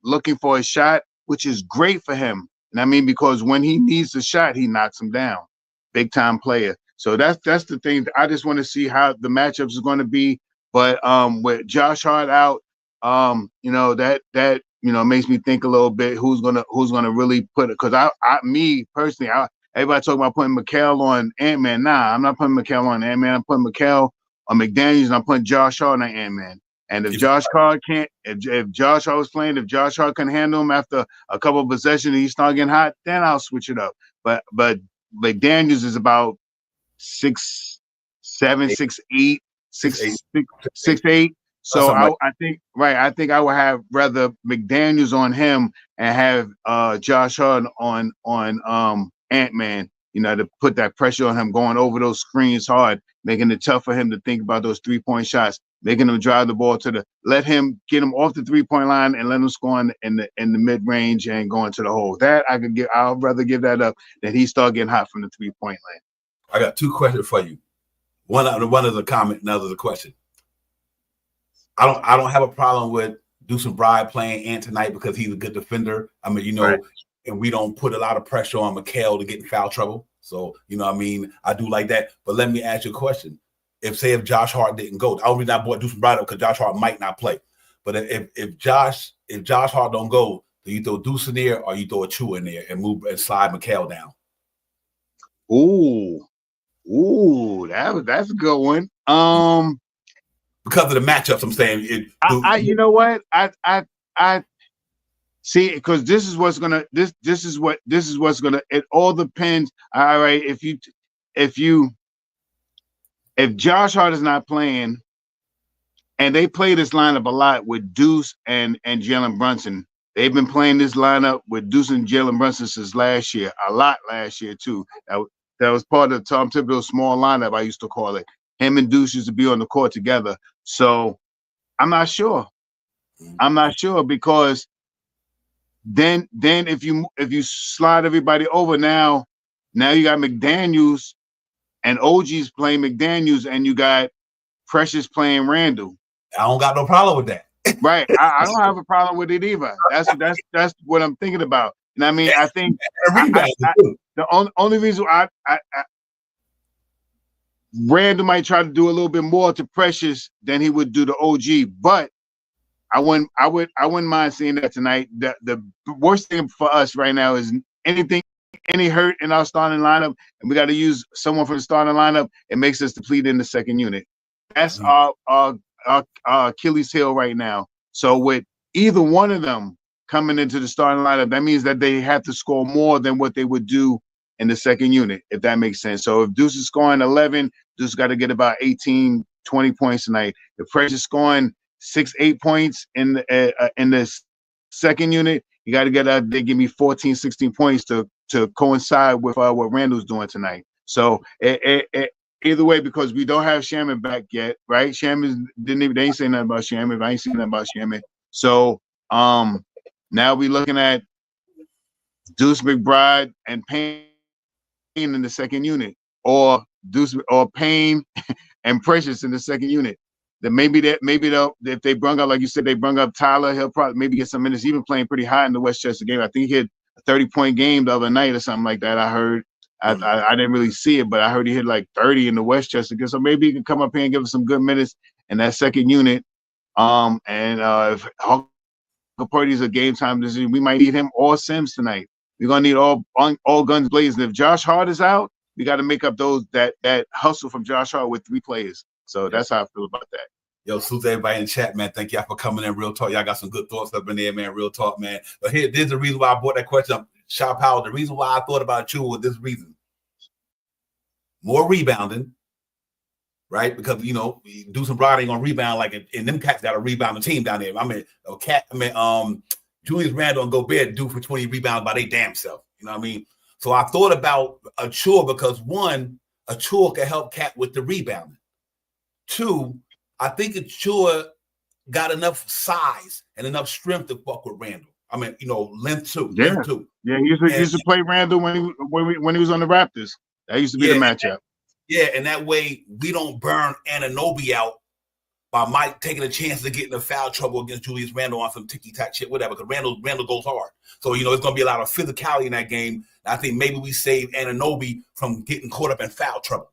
looking for a shot, which is great for him. And I mean, because when he needs a shot, he knocks him down. Big time player. So that's the thing. I just want to see how the matchups is going to be. But with Josh Hart out, you know, that makes me think a little bit who's gonna really put it. Because me personally, everybody talking about putting Mikal on Ant-Man. Nah, I'm not putting Mikal on Ant-Man. I'm putting Mikal on McDaniels, and I'm putting Josh Hart on Ant-Man. And if Josh Hart can't, if Josh Hart was playing, if Josh Hart can handle him after a couple of possessions and he start getting hot, then I'll switch it up. But McDaniels is about 6'7", 6'8", 6'8". So I think I would have rather McDaniels on him and have Josh Hart on Ant-Man, you know, to put that pressure on him, going over those screens hard, making it tough for him to think about those 3-point shots, making him drive the ball let him get him off the 3-point line and let him score in the mid range and go into the hole. That I'll rather give that up than he start getting hot from the 3-point line. I got 2 questions for you. One is a comment, another is a question. I don't have a problem with Deuce McBride playing Ant tonight because he's a good defender. I mean, you know, right. And we don't put a lot of pressure on Mikal to get in foul trouble. So, you know what I mean? I do like that. But let me ask you a question. If Josh Hart didn't go, I only not bought Deuce McBride up because Josh Hart might not play. But if Josh Hart don't go, do you throw Deuce in there or you throw a Chu in there and move and slide Mikal down? Ooh, that's a good one. Because of the matchups, I'm saying. You know what? I see, because this is what's gonna. This is what's gonna. It all depends. All right, if Josh Hart is not playing, and they play this lineup a lot with Deuce and Jalen Brunson. They've been playing this lineup with Deuce and Jalen Brunson since last year, a lot last year too. That was part of Tom Thibodeau's small lineup, I used to call it. Him and Deuce used to be on the court together. So I'm not sure. Because then if you slide everybody over now you got McDaniels and OG's playing McDaniels and you got Precious playing Randall. I don't got no problem with that. Right. I don't have a problem with it either. That's what I'm thinking about. And I mean, I think the only reason Randall might try to do a little bit more to Precious than he would do to OG, but I wouldn't mind seeing that tonight. The worst thing for us right now is any hurt in our starting lineup, and we got to use someone from the starting lineup. It makes us deplete in the second unit. That's our Achilles heel right now. So with either one of them coming into the starting lineup, that means that they have to score more than what they would do in the second unit, if that makes sense. So if Deuce is scoring 11, Deuce got to get about 18, 20 points tonight. If Precious scoring 6-8 points in the second unit, you got to get they give me 14, 16 points to coincide with what Randall's doing tonight. So either way, because we don't have Shaman back yet, right? Shaman they ain't saying nothing about Shaman. I ain't seen nothing about Shaman. So now we looking at Deuce McBride and Payne in the second unit, or Deuce or Payne and Precious in the second unit. Then maybe they'll, if they brung up, like you said, they brung up Tyler, he'll probably maybe get some minutes. He's been playing pretty high in the Westchester game. I think he hit a 30-point game the other night or something like that. I heard. I didn't really see it, but I heard he hit like 30 in the Westchester game. So maybe he can come up here and give us some good minutes in that second unit. If Hawk Purdy's a game time decision, we might need him or Sims tonight. We're gonna need all guns blazing. If Josh Hart is out, we got to make up that hustle from Josh Hart with 3 players. So that's how I feel about that. Yo, salute to everybody in the chat, man. Thank y'all for coming in. Real talk. Y'all got some good thoughts up in there, man. Real talk, man. But there's the reason why I brought that question up. Shop Howard, the reason why I thought about you was this reason. More rebounding, right? Because, Deuce and Brod ain't going to rebound like it, and them cats got a rebounding team down there. Julius Randle and Gobert do for 20 rebounds by their damn self. You know what I mean? So I thought about Achua because, one, Achua can help Cat with the rebounding. 2, I think Achua got enough size and enough strength to fuck with Randall. Length too. Yeah, length too. Yeah. He used to play Randall when he was on the Raptors. That used to be the matchup. And that way we don't burn Anunoby out by Mike taking a chance to get into foul trouble against Julius Randle on some ticky-tack shit, whatever, because Randle goes hard. So, it's going to be a lot of physicality in that game. I think maybe we save Anunoby from getting caught up in foul trouble.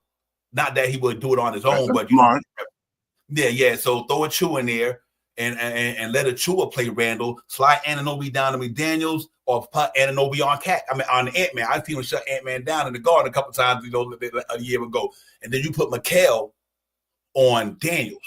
Not that he would do it on his own, but, Yeah. So throw Achua in there and let Achua play Randle, slide Anunoby down to McDaniels, or put Anunoby on on Ant-Man. I've seen him shut Ant-Man down in the garden a couple times, a year ago. And then you put Mikal on Daniels.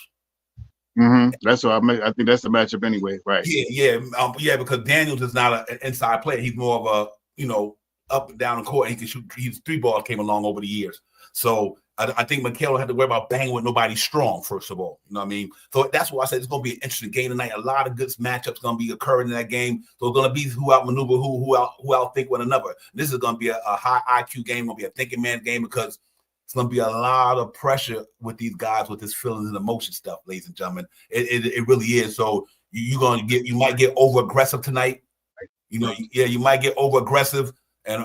Mm-hmm. That's what I think that's the matchup anyway, right? Yeah, because Daniels is not an inside player. He's more of a, up and down the court. And he can shoot. His 3 balls came along over the years. So I think Mikal don't have to worry about banging with nobody strong, first of all. You know what I mean? So that's why I said it's going to be an interesting game tonight. A lot of good matchups going to be occurring in that game. So it's going to be who outmaneuver who outthink one another. This is going to be a high IQ game. Going to be a thinking man game because it's going to be a lot of pressure with these guys with this feelings and emotion stuff, ladies and gentlemen. It really is. So you might get over aggressive tonight. You might get over aggressive,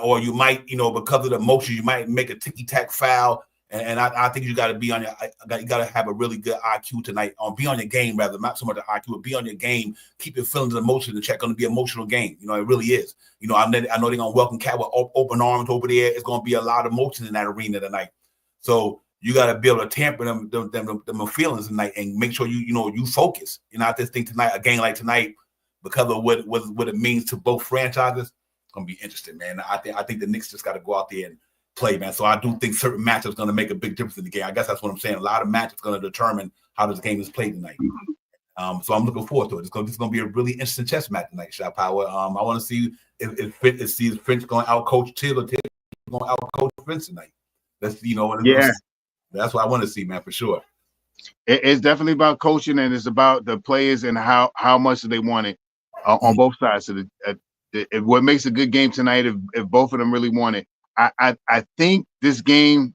or you might, because of the emotion, you might make a ticky tack foul. And I think you got to be on you got to have a really good IQ tonight. Be on your game, rather, not so much the IQ, but be on your game. Keep your feelings and emotions in check. Going to be an emotional game. It really is. I know they're going to welcome Cat with open arms over there. It's going to be a lot of emotion in that arena tonight. So you got to be able to tamper them feelings tonight and make sure you focus. I just think tonight, a game like tonight, because of what it means to both franchises, it's going to be interesting, man. I think the Knicks just got to go out there and play, man. So I do think certain matchups going to make a big difference in the game. I guess that's what I'm saying. A lot of matchups going to determine how this game is played tonight. So I'm looking forward to it. It's going to be a really interesting chess match tonight, Shot Power. I want to see if Finch going to outcoach Till or Till going to outcoach Finch tonight. That's that's what I want to see, man, for sure. It's definitely about coaching, and it's about the players and how much they want it on both sides. So what makes a good game tonight if both of them really want it. I think this game,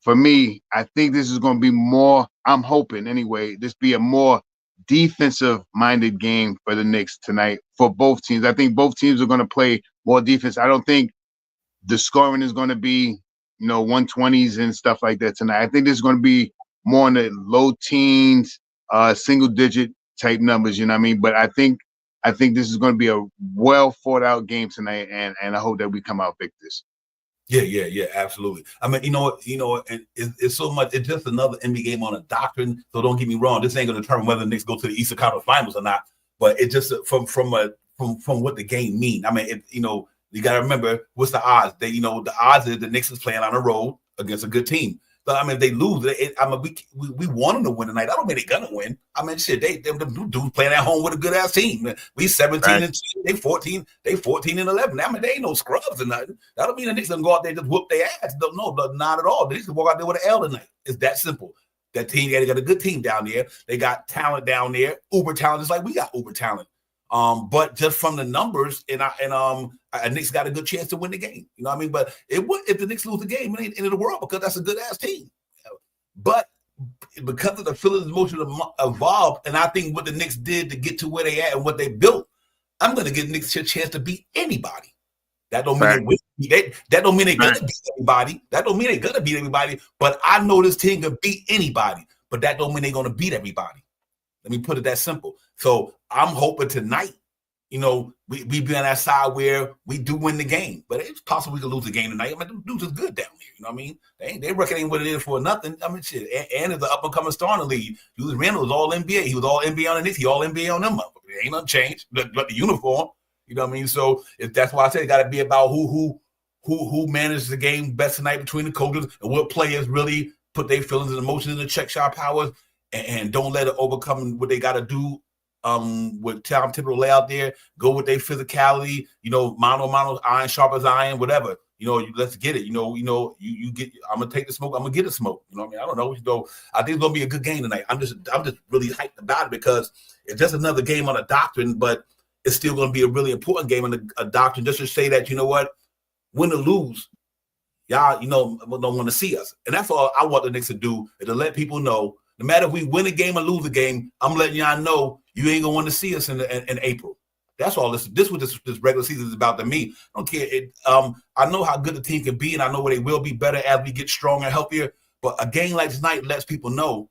for me, I think this is going to be more. I'm hoping anyway. This be a more defensive-minded game for the Knicks tonight for both teams. I think both teams are going to play more defense. I don't think the scoring is going to be 120s and stuff like that tonight. I think this is going to be more in the low teens, single digit type numbers. You know what I mean? But I think this is going to be a well thought out game tonight, and I hope that we come out victors. Yeah, absolutely. I mean, it's so much. It's just another NBA game on a doctrine. So don't get me wrong. This ain't going to determine whether the Knicks go to the Eastern Conference Finals or not. But it just from what the game mean. I mean, you got to remember what's the odds. The odds is the Knicks is playing on the road against a good team. So I mean, if they lose, we want them to win tonight. I don't mean they're gonna win. I mean, shit, them dudes playing at home with a good ass team. We 17 and 2, they 14 and 11. I mean, they ain't no scrubs or nothing. That don't mean the Knicks gonna go out there and just whoop their ass. No, not at all. They just walk out there with an L tonight. It's that simple. That team, they got a good team down there. They got talent down there, uber talent, just like we got uber talent. But just from the numbers, Knicks got a good chance to win the game. You know what I mean? But if the Knicks lose the game, it ain't end of the world because that's a good ass team. But because of the feelings emotion evolved, and I think what the Knicks did to get to where they at and what they built, I'm going to give the Knicks a chance to beat anybody. That don't mean they win. That don't mean they're gonna beat everybody. That don't mean they're gonna beat everybody. But I know this team can beat anybody. But that don't mean they're gonna beat everybody. Let me put it that simple. So I'm hoping tonight, we be on that side where we do win the game. But it's possible we could lose the game tonight. I mean, the dudes is good down here. You know what I mean? They reckon ain't what it is for nothing. I mean, shit. And is an up and coming star in the league. Julius Randle was all NBA. He was all NBA on the Knicks. He all NBA on them. Ain't nothing changed. But the uniform. You know what I mean? So if that's why I say it got to be about who manages the game best tonight between the coaches and what players really put their feelings and emotions in the check shot powers and don't let it overcome what they got to do. With Tom Thibodeau lay out there, go with their physicality. Mano, iron sharp as iron, whatever. Let's get it. You get. I'm gonna take the smoke. I'm gonna get the smoke. You know what I mean? I don't know. I think it's gonna be a good game tonight. I'm just really hyped about it because it's just another game on a doctrine, but it's still going to be a really important game in a doctrine just to say that, win or lose, y'all, don't want to see us. And that's all I want the Knicks to do is to let people know, no matter if we win a game or lose a game, I'm letting y'all know you ain't going to want to see us in April. That's all this what this regular season is about to me. I don't care. I know how good the team can be, and I know where they will be better as we get stronger and healthier. But a game like tonight lets people know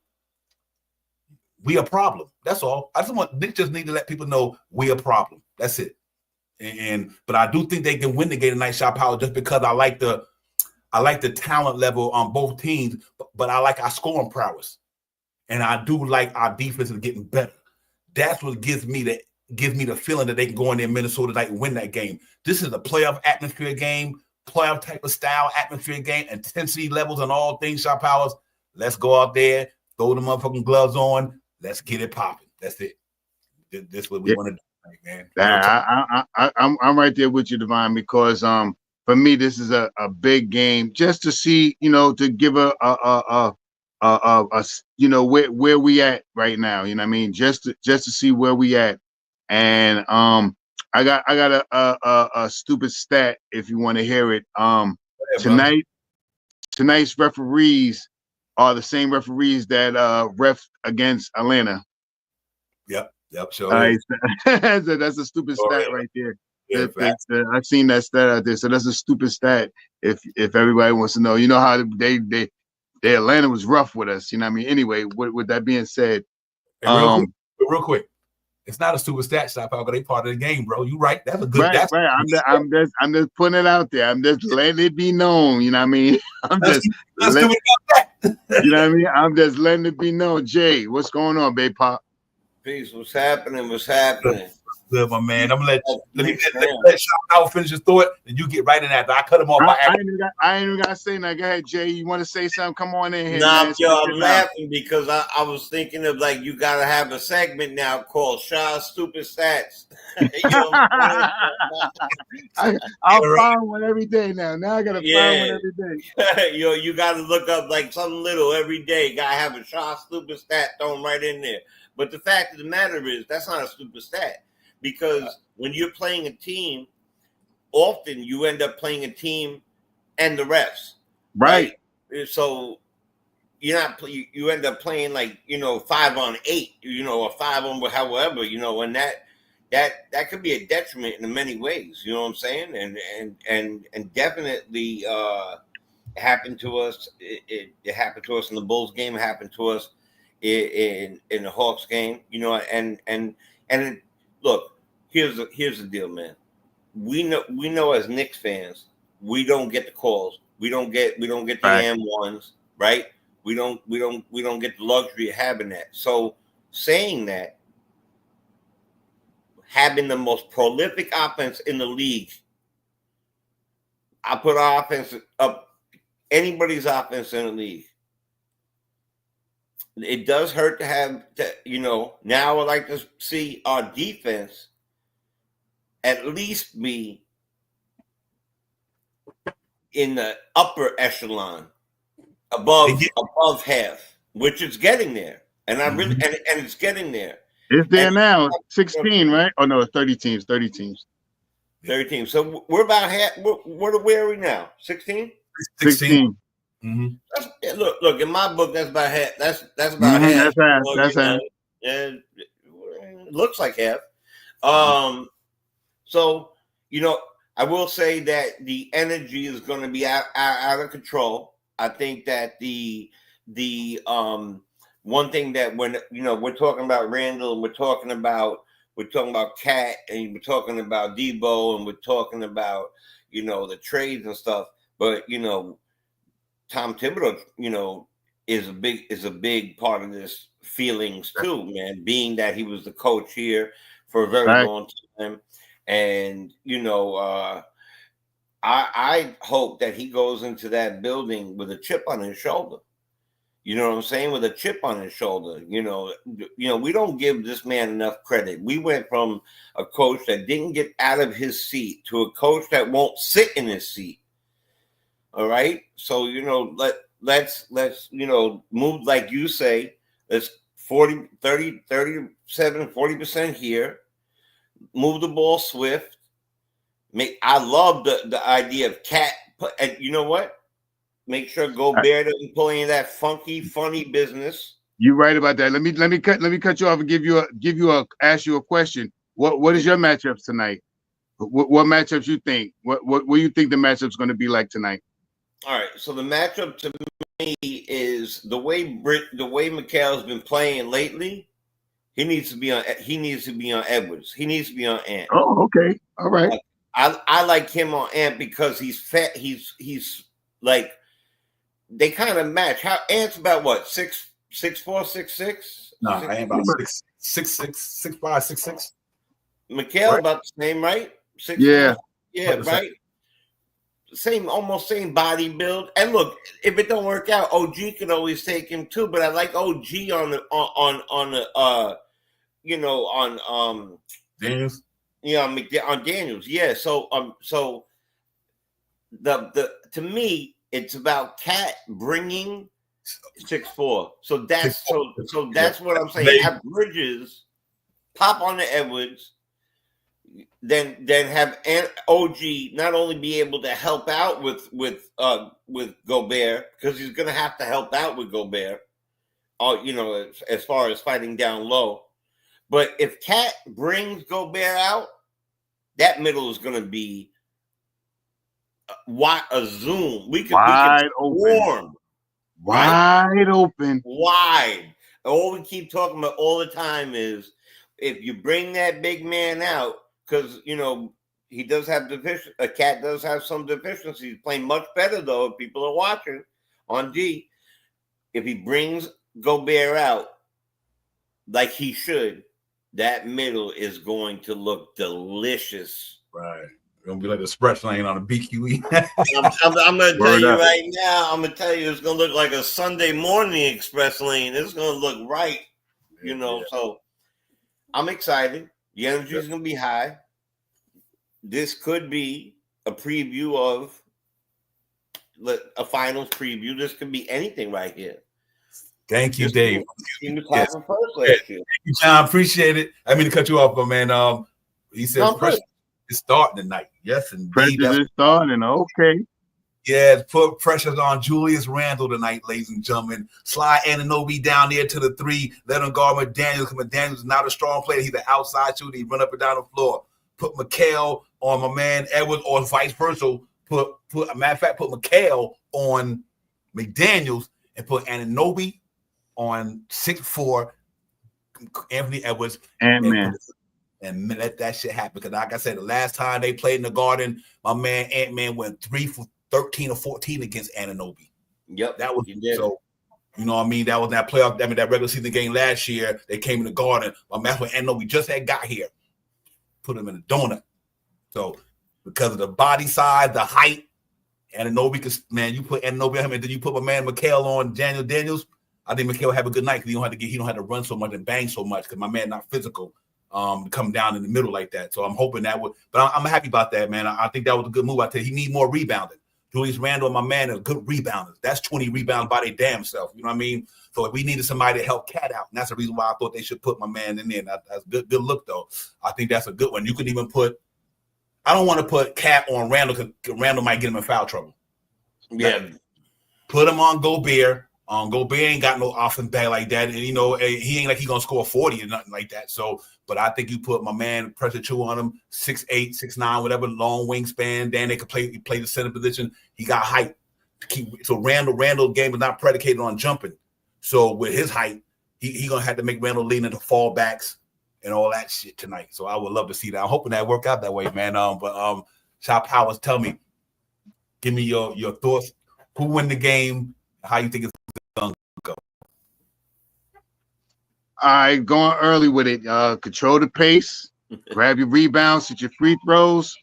we a problem. That's all. Nick just need to let people know we a problem. That's it. But I do think they can win the game tonight, shot power, just because I like the talent level on both teams, but I like our scoring prowess. And I do like our defense is getting better. That's what gives me the feeling that they can go in there in Minnesota tonight and win that game. This is a playoff atmosphere game, playoff type of style atmosphere game, intensity levels and all things, shot powers. Let's go out there, throw the motherfucking gloves on. Let's get it popping. That's it. That's what we want to do, man. I'm right there with you, Divine, because for me this is a big game just to see, to give a where we at right now. You know what I mean? Just to see where we at. And I got a stupid stat if you want to hear it. Tonight's referees are the same referees that ref against Atlanta. Yep. Sure. All right, so that's a stupid stat right there. Yeah, I've seen that stat out there. So that's a stupid stat. If everybody wants to know, how they Atlanta was rough with us. You know what I mean? Anyway, with that being said, real quick. It's not a stupid stat, shot power. They part of the game, bro. You right? That's a good. Right. I'm just putting it out there. I'm just letting it be known. You know what I mean? You know what I mean? I'm just letting it be known. Jay, what's going on, babe? Pop? Peace. What's happening? Good, my man. I'm gonna let Shot finish his thought, and you get right in after. I cut him off. I ain't even gotta say nothing. Go ahead, Jay. You want to say something? Come on in here. Nah, I'm laughing because I was thinking of you gotta have a segment now called Shaw's Stupid Stats. I'll find one every day now. Now I gotta find one every day. You gotta look up something little every day. You gotta have a Shaw's Stupid Stat thrown right in there. But the fact of the matter is that's not a stupid stat. Because when you're playing a team, often you end up playing a team and the refs. Right. So you end up playing 5-on-8, or 5-on however, and that could be a detriment in many ways, you know what I'm saying? And definitely happened to us. It happened to us in the Bulls game, it happened to us in the Hawks game, and look, here's the deal, man. We know as Knicks fans, we don't get the calls. We don't get the M1s, right? We don't get the luxury of having that. So saying that, having the most prolific offense in the league, I put our offense up anybody's offense in the league. It does hurt to have, now I would like to see our defense at least be in the upper echelon, above half, which is getting there. And I really, and it's getting there. It's there now. 16, right? Oh no, 30 teams. 30 teams. 30 teams. So we're about half. Where are we now? 16? 16. Mm-hmm. Look. In my book, that's about half. That's about half. That's half. And it looks like half. So I will say that the energy is going to be out of control. I think that the one thing that when we're talking about Randall, and we're talking about Cat, and we're talking about Debo, and we're talking about the trades and stuff. But Tom Thibodeau, is a big part of this feelings too, man. Being that he was the coach here for a very long time, and I hope that he goes into that building with a chip on his shoulder. You know what I'm saying? With a chip on his shoulder. We don't give this man enough credit. We went from a coach that didn't get out of his seat to a coach that won't sit in his seat. All right. So, let's move, like you say, let's 40% here. Move the ball swift. I love the idea of Cat. And you know what? Make sure Gobert doesn't pull any of that funky, funny business. You're right about that. Let me cut you off and ask you a question. What is your matchups tonight? What matchups you think? What do you think the matchup's going to be like tonight? All right. So the matchup to me is the way Mikhail's been playing lately. He needs to be on Edwards. He needs to be on Ant. Oh, okay. All right. I like him on Ant because he's fat. He's like, they kind of match. How Ant's about what, 6'4", 6'6"? No, I am about 6'6", 6'5", 6'6". Mikhail about the same, right? 6'4". Yeah. Yeah, right. Almost same body build. And look, if it don't work out, OG can always take him too. But I like OG on Daniels. Yeah, on Daniels. Yeah. So the to me, it's about Cat bringing 6'4". So that's that's what I'm saying. Have Bridges pop on the Edwards, then have OG not only be able to help out with Gobert, because he's going to have to help out with Gobert, as far as fighting down low. But if Cat brings Gobert out, that middle is going to be a zoom. We can swarm. Wide open. Wide. All we keep talking about all the time is if you bring that big man out, because he does have Cat does have some deficiencies. Playing much better though if people are watching on D. If he brings Gobert out like he should, that middle is going to look delicious. Right. It's gonna be like the express lane on a BQE. I'm gonna tell you right now. I'm gonna tell you it's gonna look like a Sunday morning express lane. It's gonna look right, So I'm excited. The energy is gonna be high. This could be a preview of a finals preview. This could be anything right here. Thank you, Dave. First last year. Thank you, John. Appreciate it. I mean to cut you off, but man, he said it's starting tonight. Yes, indeed. Pressure is starting. Okay. Yeah, put pressures on Julius Randle tonight, ladies and gentlemen. Slide Anunoby down there to the 3. Let him guard McDaniels, because McDaniels is not a strong player. He's an outside shooter. He run up and down the floor. Put Mikhail on my man Edwards, or vice versa. Put a matter of fact, put Mikhail on McDaniels and put Anunoby on 6'4", Anthony Edwards. And and let that shit happen. Because like I said, the last time they played in the Garden, my man Ant-Man went 3 for 13 or 14 against Anunoby. Yep, that was so. You know what I mean? That was that playoff. I mean, that regular season game last year. They came in the Garden. My man, when Anunoby just had got here, put him in a donut. So because of the body size, the height, Anunoby, man, you put Anunoby on him, and then you put my man Mikal on Daniel Daniels. I think Mikal have a good night because he don't have to run so much and bang so much because my man not physical. Come down in the middle like that. So I'm hoping that would, but I'm happy about that, man. I think that was a good move. I tell you, he need more rebounding. Julius Randle, my man, is a good rebounder. That's 20 rebounds by their damn self. You know what I mean? So we needed somebody to help Cat out. And that's the reason why I thought they should put my man in there. That's good look, though. I think that's a good one. You could even put, I don't want to put Cat on Randle because Randle might get him in foul trouble. Yeah. Put him on Gobert. Gobert ain't got no offense bag like that. And, he ain't like he going to score 40 or nothing like that. So, but I think you put my man Pressure 2 on him, 6'8", 6'9", whatever, long wingspan. Then they could play the center position. He got height to keep. So Randall game is not predicated on jumping. So with his height, he going to have to make Randall lean into fallbacks and all that shit tonight. So I would love to see that. I'm hoping that work out that way, man. But Shop Powers, tell me, give me your thoughts. Who win the game? How you think it's going to go? All right, going early with it. Control the pace, grab your rebounds, shoot your free throws,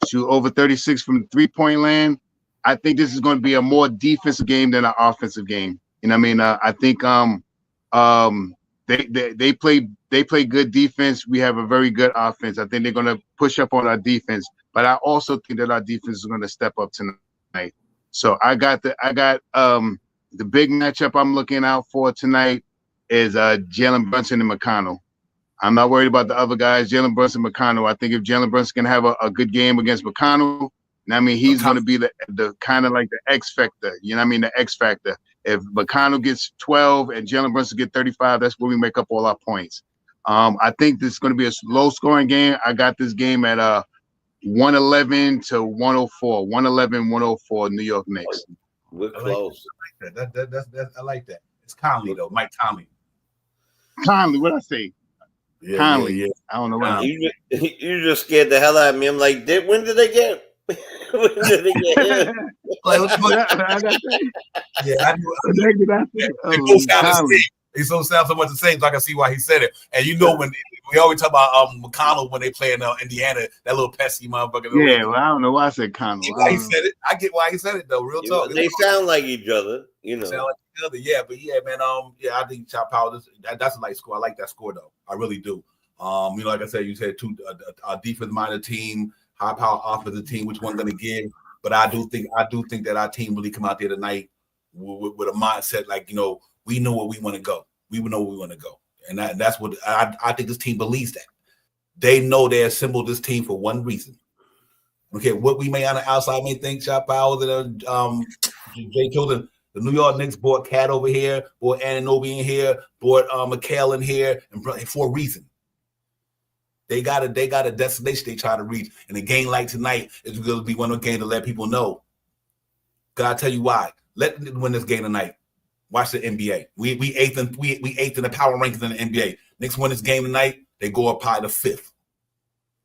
shoot over 36 from the three-point land. I think this is going to be a more defensive game than an offensive game. You know what I mean? I think they play good defense. We have a very good offense. I think they're going to push up on our defense, but I also think that our defense is going to step up tonight. So I got the big matchup I'm looking out for tonight is Jalen Brunson and McConnell. I'm not worried about the other guys, Jalen Brunson and McConnell. I think if Jalen Brunson can have a good game against McConnell, I mean, he's going to be the kind of like the X factor. You know what I mean? The X factor. If McConnell gets 12 and Jalen Brunson get 35, that's where we make up all our points. I think this is going to be a low-scoring game. I got this game at 111 to 104, 111-104 New York Knicks. We're close. I like that. I like that. It's Conley, though. Mike Conley. Conley, what I say? Yeah, Conley. Yeah. I don't know what You just scared the hell out of me. I'm like, when did they get? When did they get him? I knew. They so sound so much the same, so I can see why he said it. And when we always talk about McConnell when they play in Indiana, that little pesky motherfucker. Yeah, well, I don't know why I said Conley. Why he said it. I get why he said it though. Real talk. They sound like each other, Sound like each other, yeah. But yeah, man. I think Chop Powell. That's a light score. I like that score though. I really do. Like I said, you said a defense-minded team, high-power offensive team. Which one's gonna give? But I do think that our team really come out there tonight with a mindset like we know where we want to go. We know where we want to go, and that's what I think this team believes that. They know they assembled this team for one reason. Okay, what we may on the outside may think, Shot Powers and Jay Children, the New York Knicks brought Cat over here, brought Anunoby in here, brought Mikal in here, and for a reason. They got a destination they try to reach, and a game like tonight is going to be one of the games to let people know. God, I tell you why. Let them win this game tonight. Watch the NBA. We eighth in the power rankings in the NBA. Knicks win this game tonight, they go up high to 5th.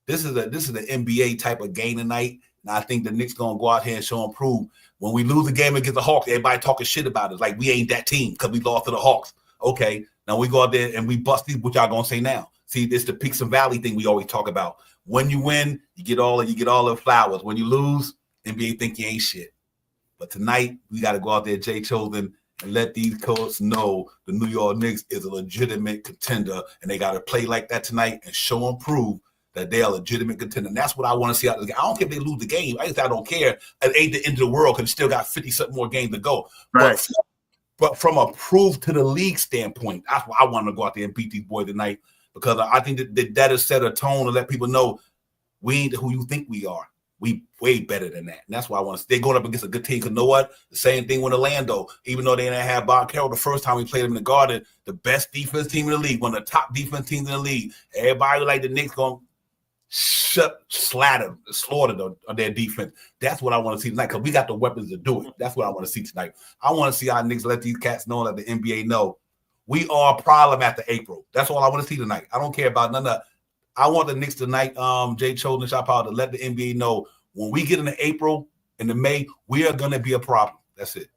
This is an NBA type of game tonight, and I think the Knicks gonna go out here and show and prove. When we lose the game against the Hawks, everybody talking shit about us like we ain't that team because we lost to the Hawks. Okay, now we go out there and we bust these. What y'all gonna say now? See, this the peaks and valley thing we always talk about. When you win, you get all the flowers. When you lose, NBA think you ain't shit. But tonight we got to go out there, Jay Chosen, and let these coaches know the New York Knicks is a legitimate contender, and they got to play like that tonight and show and prove that they are a legitimate contender. And that's what I want to see out of the game. I don't care if they lose the game. I don't care. It ain't the end of the world because still got 50-something more games to go. Right. But from a prove to the league standpoint, that's why I want to go out there and beat these boys tonight, because I think that has set a tone to let people know we ain't who you think we are. We way better than that. And that's why I want to. They're going up against a good team. Because you know what? The same thing with Orlando. Even though they didn't have Bob Carroll the first time we played them in the Garden, the best defense team in the league, one of the top defense teams in the league. Everybody like the Knicks going to slaughter their defense. That's what I want to see tonight, because we got the weapons to do it. That's what I want to see tonight. I want to see our Knicks let these cats know, that the NBA know we are a problem after April. That's all I want to see tonight. I don't care about none of I want the Knicks tonight, Jay Chosen, Shop Power, to let the NBA know when we get into April and the May, we are gonna be a problem. That's it.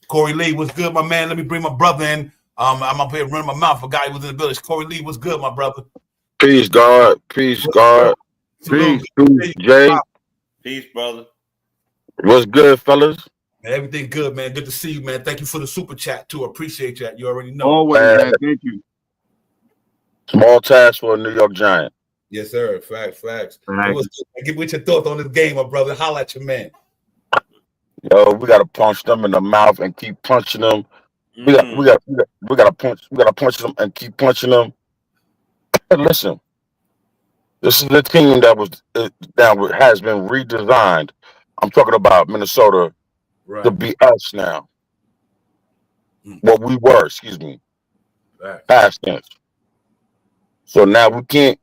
Corey Lee, what's good, my man? Let me bring my brother in. I'm up here running my mouth. Forgot he was in the village. Corey Lee, what's good, my brother? Peace, God. Peace, God. Peace, Jay. Peace, brother. What's good, fellas? Man, everything good, man. Good to see you, man. Thank you for the super chat too. Appreciate that. You already know. Always, man. Thank you. Small task for a New York Giant. Yes, sir. Facts. Get with your thoughts on this game, my brother. Holla at your man. Yo, we gotta punch them in the mouth and keep punching them. We gotta punch them and keep punching them. And listen, this is the team that has been redesigned. I'm talking about Minnesota to be us now. What we were, excuse me. Past tense. So now we can't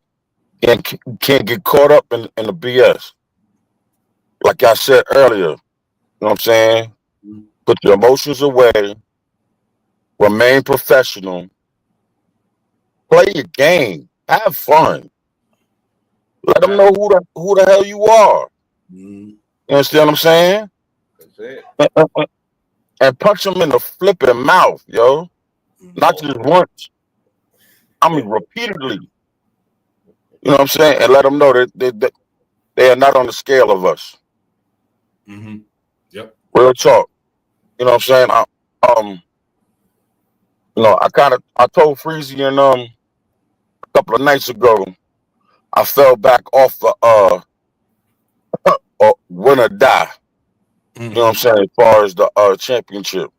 get caught up in the BS. Like I said earlier, you know what I'm saying? Put your emotions away, remain professional, play your game, have fun. Let them know who the hell you are. You understand what I'm saying? That's it. And punch them in the flipping mouth, yo. Not just once. I mean, repeatedly. You know what I'm saying? And let them know that they are not on the scale of us. Yep. Real talk. You know what I'm saying? I told Freezy and a couple of nights ago, I fell back off the win or die. You know what I'm saying? As far as the championship.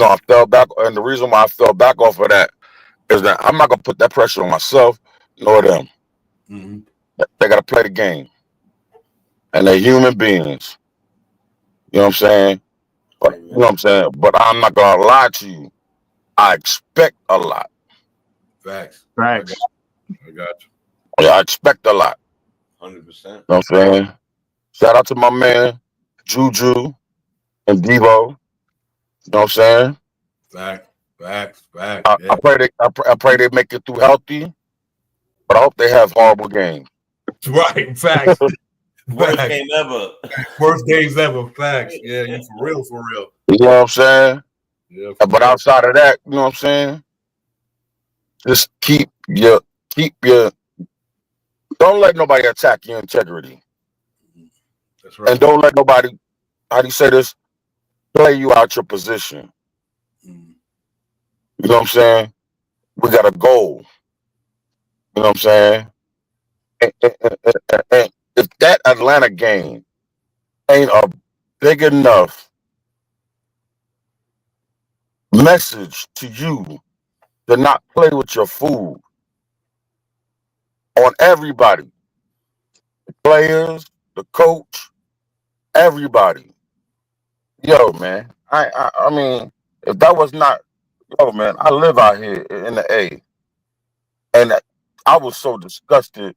I fell back, and the reason why I fell back off of that is that I'm not gonna put that pressure on myself nor them. They gotta play the game, and they're human beings. You know what I'm saying? But, you know what I'm saying? But I'm not gonna lie to you. I expect a lot. Facts. Right. I got you. Yeah, I expect a lot. 100%. You know what I'm saying? Shout out to my man Juju and Devo. You know what I'm saying? Facts. I pray they make it through healthy, but I hope they have horrible games. Right. Facts. Worst game ever. Worst games ever. Facts. Yeah, you for real. You know what I'm saying? Yeah. But outside of that, you know what I'm saying? Just keep your don't let nobody attack your integrity. That's right. And don't let nobody, how do you say this? Play you out your position. You know what I'm saying? We got a goal. You know what I'm saying? And if that Atlanta game ain't a big enough message to you to not play with your food on everybody, the players, the coach, everybody. Yo, man, I mean, if that was not, yo, man, I live out here in the A, and I was so disgusted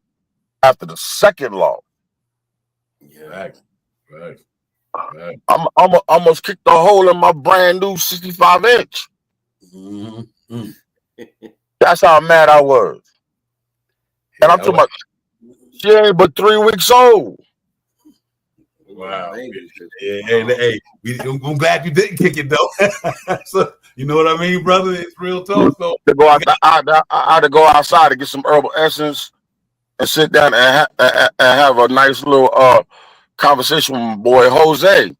after the second loss. Right. I'm almost kicked a hole in my brand new 65-inch. That's how mad I was. And I'm talking about, she ain't but 3 weeks old. Wow. Hey, I'm glad you didn't kick it though. So, you know what I mean, brother? It's real talk. So I had to go outside to get some herbal essence and sit down and have a nice little conversation with my boy Jose.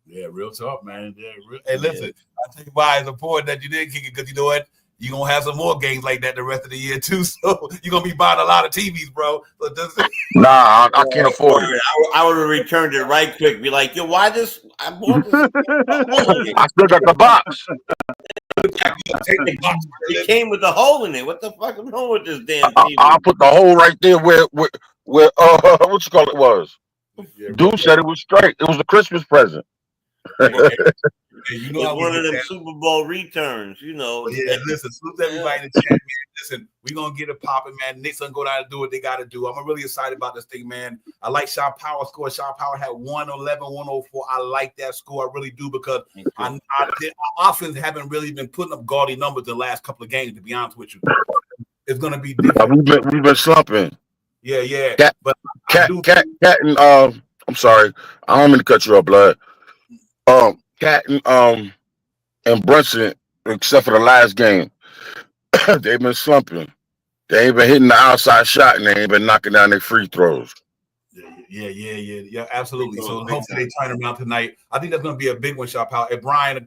Yeah, real talk, man. Yeah, hey, listen, I'll tell you why it's important that you didn't kick it, because you know what? You're going to have some more games like that the rest of the year, too. So you're going to be buying a lot of TVs, bro. So nah, I can't afford it. I would have returned it right quick. Be like, yo, why this? I bought this. I still got the box. It came with the hole in it. What the fuck is wrong with this damn TV? I put the hole right there where what you call it was. Yeah, Dude said it was straight. It was a Christmas present. You know, it's one of them Super Bowl returns, you know. Yeah, listen, salute to everybody in the chat, man. Listen, we're going to get it popping, man. Knicks going to go down and do what they got to do. I'm really excited about this thing, man. I like Sean Power score. Sean Power had 111, 104. I like that score. I really do, because our offense haven't really been putting up gaudy numbers the last couple of games, to be honest with you. it's gonna be different. We've been slumping. Yeah. Cat, But cat, and I'm sorry, I don't mean to cut you off, blood. Cat and Brunson, except for the last game, they've been slumping. They ain't been hitting the outside shot, and they ain't been knocking down their free throws. Yeah, absolutely. So hopefully they turn around tonight. I think that's going to be a big one, Shop Out. And Brian,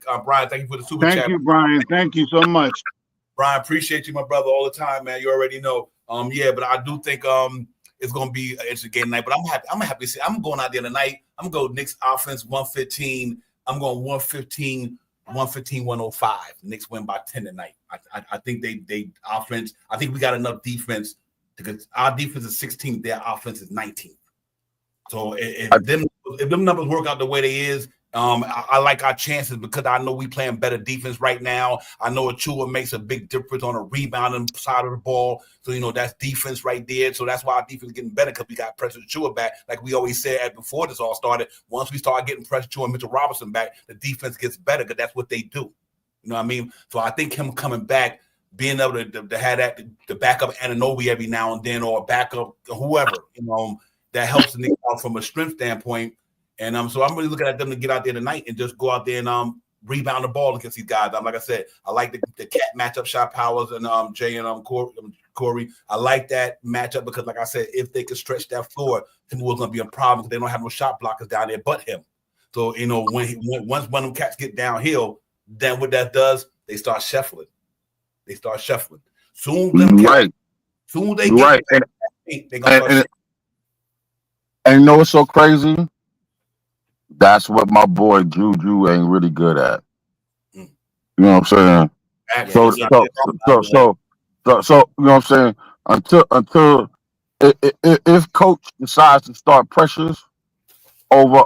thank you for the super chat. Thank you, Brian. Thank you so much. Brian, appreciate you, my brother, all the time, man. You already know. But I do think it's going to be an interesting game tonight. But I'm happy to see. I'm going out there tonight. I'm going to go Knicks offense 115. I'm going 115, 105. Knicks win by 10 tonight. I think they offense. I think we got enough defense because our defense is 16th. Their offense is 19th. So if them numbers work out the way they is, I like our chances because I know we playing better defense right now. I know Achua makes a big difference on a rebounding side of the ball. So, that's defense right there. So that's why our defense is getting better because we got Pressure Achua back. Like we always said before this all started, once we start getting Pressure Achua and Mitchell Robinson back, the defense gets better because that's what they do. You know what I mean? So I think him coming back, being able to have that, to back up Anunoby every now and then or back up whoever, that helps the Knicks out from a strength standpoint. And so I'm really looking at them to get out there tonight and just go out there and rebound the ball against these guys. Like I said, I like the cat matchup, Shot Powers and Jay and Corey. I like that matchup because, like I said, if they could stretch that floor, Timberwolves going to be a problem because they don't have no shot blockers down there but him. So, once one of them cats get downhill, then what that does, they start shuffling. Soon they get back, they going to start. And what's so crazy? That's what my boy Juju ain't really good at. You know what I'm saying? So you know what I'm saying? Until if coach decides to start pressures over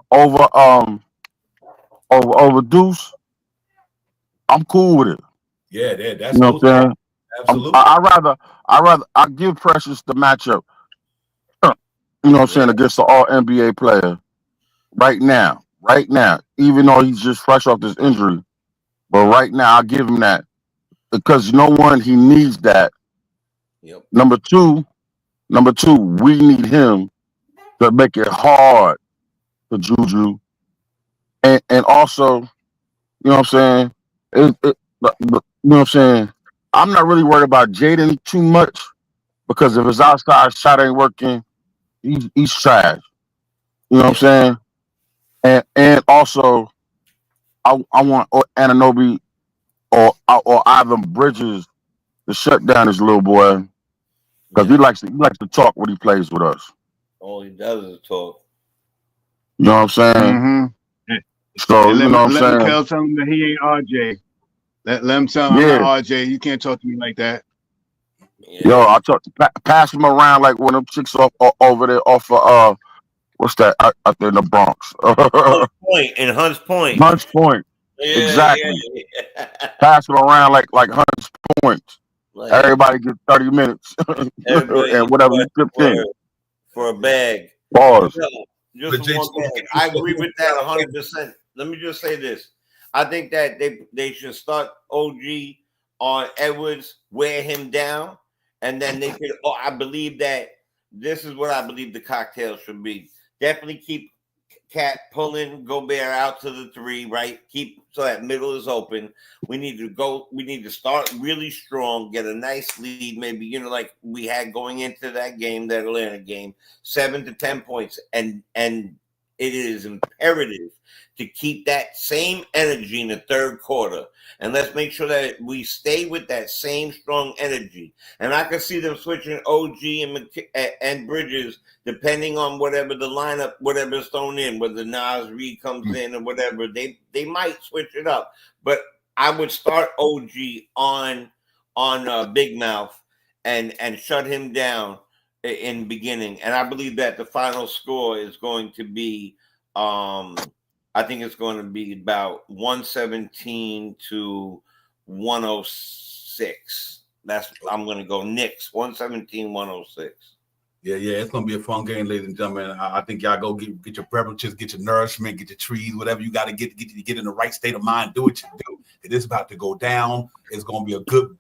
Deuce, I'm cool with it. Yeah, that's you know what I'm saying? Absolutely. I give pressures the matchup. You know what I'm saying, against the all NBA player right now, even though he's just fresh off this injury. But right now, I give him that because he needs that. Yep. Number two, we need him to make it hard for Juju, and also, you know what I'm saying. You know what I'm saying. I'm not really worried about Jaden too much because if his outside shot ain't working, he's trash. You know what I'm saying? And also, I want Anunoby or Ivan Bridges to shut down this little boy because he likes to talk when he plays with us. All he does is talk. You know what I'm saying? Mm-hmm. So you know what I'm saying. Let Mikel tell him that he ain't RJ. Let him tell him I'm not RJ. You can't talk to me like that. Yeah. Yo, I pass him around like one of them chicks over there off of what's that out there in the Bronx? Hunts Point. Hunts Point. Yeah, exactly. Yeah. Pass him around like Hunts Point. Like, everybody gets 30 minutes and whatever you tipped in for a bag. Pause. I agree with that 100%. Let me just say this. I think that they should start OG on Edwards, wear him down, and then they could. I believe that this is what I believe the cocktail should be. Definitely keep Cat pulling Gobert out to the 3, right? Keep so that middle is open. We need to start really strong, get a nice lead, maybe like we had going into that game, that Atlanta game, 7 to 10 points, and it is imperative to keep that same energy in the third quarter. And let's make sure that we stay with that same strong energy. And I can see them switching OG and Bridges depending on whatever the lineup, whatever's thrown in, whether Nas Reed comes in or whatever. They might switch it up. But I would start OG on Big Mouth and shut him down in the beginning. And I believe that the final score is going to be I think it's going to be about 117 to 106. I'm going to go Knicks 117-106. Yeah, it's going to be a fun game, ladies and gentlemen. I think y'all go get your beverages, get your nourishment, get your trees, whatever you got to get in the right state of mind. Do what you do. It is about to go down. It's going to be a good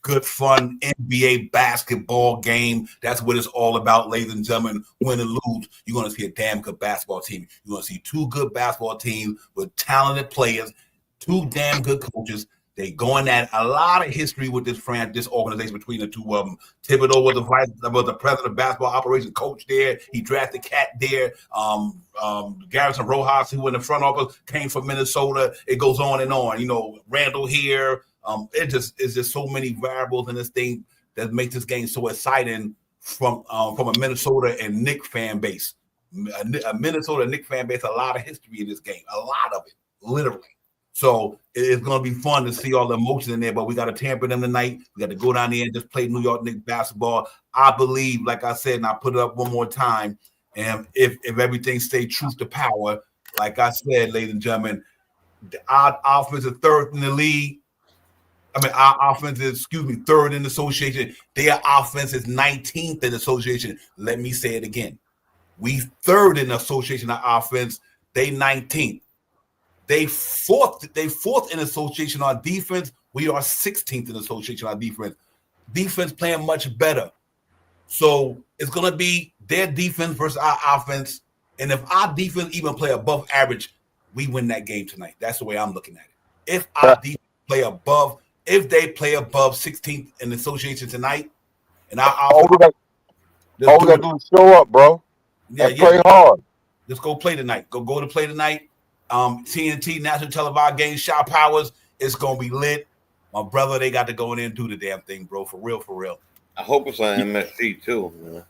good, fun NBA basketball game. That's what it's all about, ladies and gentlemen. Win or lose, you're going to see a damn good basketball team. You're going to see two good basketball teams with talented players, two damn good coaches. They going at a lot of history with this organization between the two of them. Thibodeau was the president of basketball operations coach there. He drafted Cat there. Garrison Rojas, who in the front office, came from Minnesota. It goes on and on. You know, Randall here. It's just so many variables in this thing that makes this game so exciting from a Minnesota and Knicks fan base. A Minnesota and Knicks fan base, a lot of history in this game, a lot of it, literally. So it's going to be fun to see all the emotion in there, but we got to tamper them tonight. We got to go down there and just play New York Knicks basketball. I believe, like I said, and I put it up one more time, and if everything stays true to power, like I said, ladies and gentlemen, our offense is third in the league. Our offense is, third in the association. Their offense is 19th in the association. Let me say it again. We third in the association of offense. They 19th. They fourth in association on defense. We are 16th in association on defense. Defense playing much better. So it's going to be their defense versus our offense. And if our defense even play above average, we win that game tonight. That's the way I'm looking at it. If our defense if they play above 16th in the association tonight, and our all we got to do is show up, bro. And play hard. Let's go play tonight. Go to play tonight. TNT National Televised Game, Shaw Powers. It's gonna be lit. My brother, they got to go in there and do the damn thing, bro. For real. I hope it's on MSG too. Man.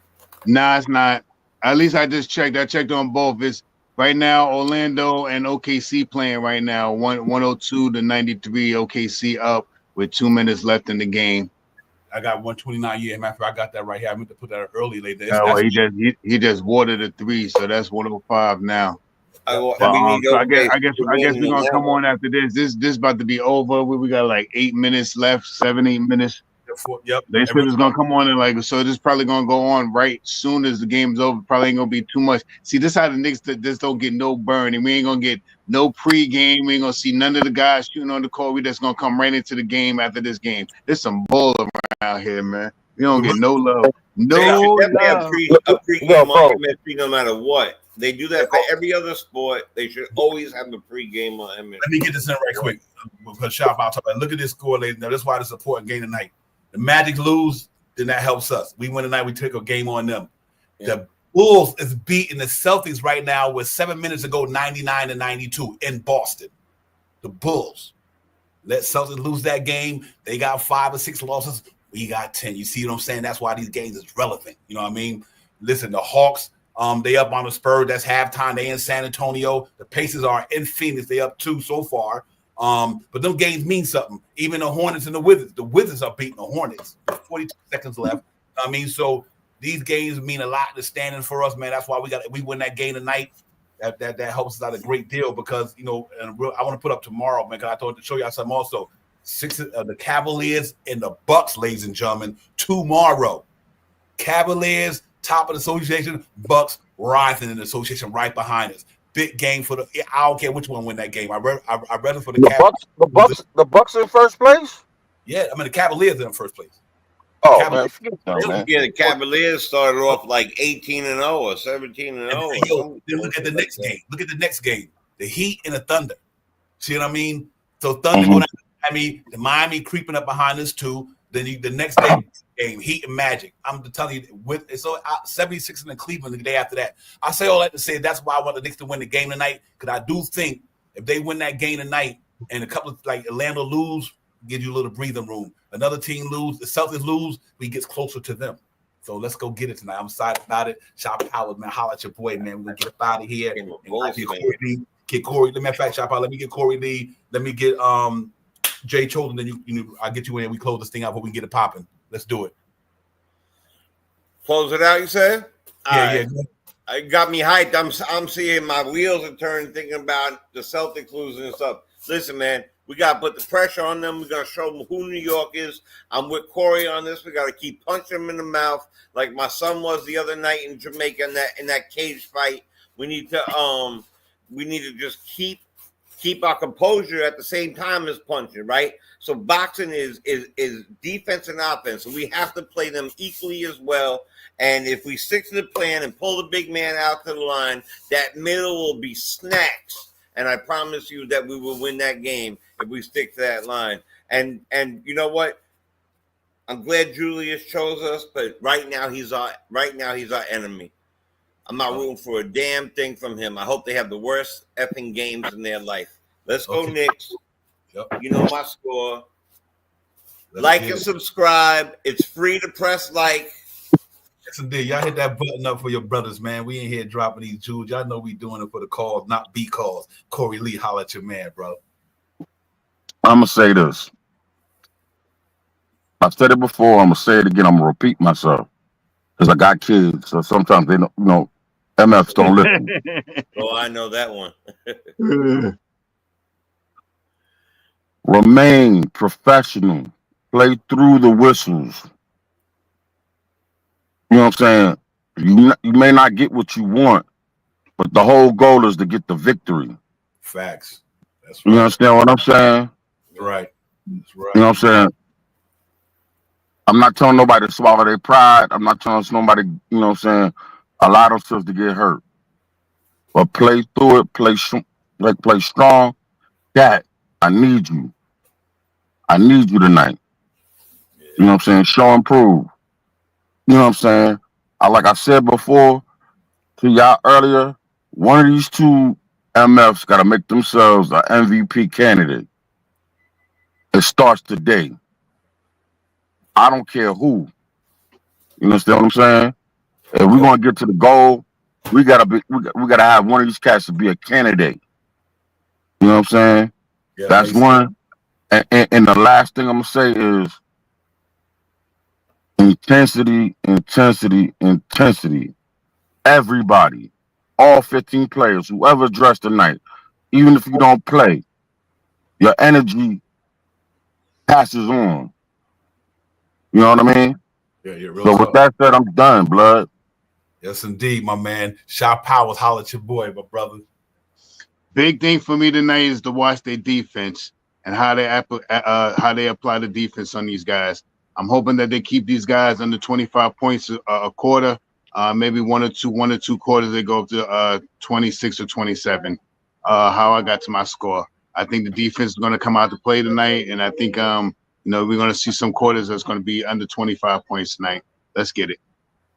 Nah, it's not. At least I just checked. I checked on both. It's right now Orlando and OKC playing right now. 102 to 93. OKC up with 2 minutes left in the game. I got 129. Yeah, matter of fact, I got that right here. I meant to put that early later. He just watered a 3, so that's 105 now. I guess we're gonna come on after this. This about to be over. We got like 8 minutes left, 7-8 minutes. Yep. They said it's gonna come on and so this probably gonna go on right soon as the game's over. Probably ain't gonna be too much. See, this how the Knicks just don't get no burn, and we ain't gonna get no pregame. We ain't gonna see none of the guys shooting on the court. We just gonna come right into the game after this game. There's some bull around here, man. We don't get no love. No love. A pregame on MSG no matter what. They do that for every other sport. They should always have a pregame on MSG. Let me get this in right quick. Because Shop out. Look at this score, ladies. Now that's why it's an important game tonight. The Magic lose, then that helps us. We win tonight. We take a game on them. Yeah. The Bulls is beating the Celtics right now with 7 minutes to go, 99-92 in Boston. The Bulls. Let Celtics lose that game. They got 5 or 6 losses. We got 10. You see what I'm saying? That's why these games is relevant. You know what I mean? Listen, the Hawks, they up on the Spurs. That's halftime. They in San Antonio. The Pacers are in Phoenix. They up 2 so far. But them games mean something. Even the Hornets and the Wizards are beating the Hornets. 42 seconds left. I mean, so these games mean a lot to standing for us, man. That's why we win that game tonight. That helps us out a great deal because, you know, and I want to put up tomorrow, man, because I thought to show y'all something also. The Cavaliers and the Bucks, ladies and gentlemen, tomorrow. Cavaliers, top of the association, Bucks rising in the association right behind us. Big game for I don't care which one win that game. I read it for the Cavaliers. The Bucks in first place? Yeah, I mean the Cavaliers are in first place. Oh, man. Yeah, the Cavaliers started off like 18-0 or 17-0. Then look at the next game. Look at the next game. The Heat and the Thunder. See what I mean? So Thunder going to Miami. The Miami creeping up behind us too. Then the next game, Heat and Magic. I'm telling you, so 76 in Cleveland the day after that. I say all that to say that's why I want the Knicks to win the game tonight, because I do think if they win that game tonight and a couple of like Orlando lose, gives you a little breathing room. Another team lose, the Celtics lose, we get closer to them. So let's go get it tonight. I'm excited about it. Shop Powers, man. Holla at your boy, man. We're gonna get up out of here. Get Corey. Let me Shop Powers. Let me get Corey Lee. Let me get Jay Chosen. Then I'll get you in and we close this thing out, but we can get it popping. Let's do it. Close it out, you said? Yeah. It got me hyped. I'm seeing my wheels are turning thinking about the Celtics losing and stuff. Listen, man, we got to put the pressure on them. We got to show them who New York is. I'm with Corey on this. We got to keep punching them in the mouth like my son was the other night in Jamaica in that cage fight. We need to just keep keep our composure at the same time as punching, right? So boxing is defense and offense. So we have to play them equally as well. And if we stick to the plan and pull the big man out to the line, that middle will be snacks. And I promise you that we will win that game if we stick to that line. And you know what? I'm glad Julius chose us, but right now he's our enemy. I'm not rooting for a damn thing from him. I hope they have the worst effing games in their life. Let's go, Knicks. Yep. You know my score. Like and subscribe. It's free to press like. Yes, indeed. Y'all hit that button up for your brothers, man. We ain't here dropping these jewels. Y'all know we doing it for the cause, not B calls. Corey Lee, holla at your man, bro. I'm going to say this. I've said it before. I'm going to say it again. I'm going to repeat myself. Because I got kids, so sometimes they don't, MFs don't listen. Oh, I know that one. Remain professional. Play through the whistles. You know what I'm saying? You may not get what you want, but the whole goal is to get the victory. Facts. That's right. You understand what I'm saying? That's right. That's right. You know what I'm saying? I'm not telling nobody to swallow their pride. I'm not telling nobody, you know what I'm saying, allow themselves to get hurt. But play through it, play strong. Cat, I need you. I need you tonight. You know what I'm saying? Show and prove. You know what I'm saying? Like I said before to y'all earlier, one of these two MFs got to make themselves an MVP candidate. It starts today. I don't care who. You understand what I'm saying? If we're gonna get to the goal, we gotta have one of these cats to be a candidate. You know what I'm saying? Yeah, that's one. And the last thing I'm gonna say is intensity, intensity, intensity. Everybody, all 15 players, whoever dressed tonight, even if you don't play, your energy passes on. You know what I mean? Yeah, real so with that said, I'm done, blood. Yes, indeed, my man. Shaw Powers, holla at your boy, my brother. Big thing for me tonight is to watch their defense and how they apply the defense on these guys. I'm hoping that they keep these guys under 25 points a quarter. Maybe one or two quarters they go up to 26 or 27. How I got to my score. I think the defense is going to come out to play tonight, and I think we're going to see some quarters that's going to be under 25 points tonight. Let's get it.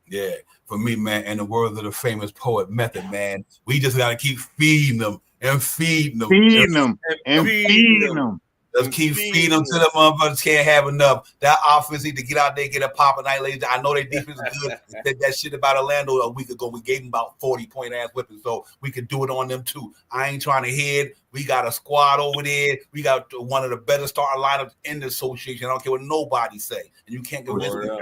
Yeah, for me, man, in the words of the famous poet Method, man, we just got to keep feeding them and feeding them. Feeding them. Let's keep feeding them till the motherfuckers can't have enough. That offense need to get out there, get a pop at night, ladies. I know their defense is good. Said that shit about Orlando a week ago. We gave them about 40-point ass whipping, so we could do it on them too. I ain't trying to head. We got a squad over there. We got one of the better starting lineups in the association. I don't care what nobody say, and you can't get rid of it.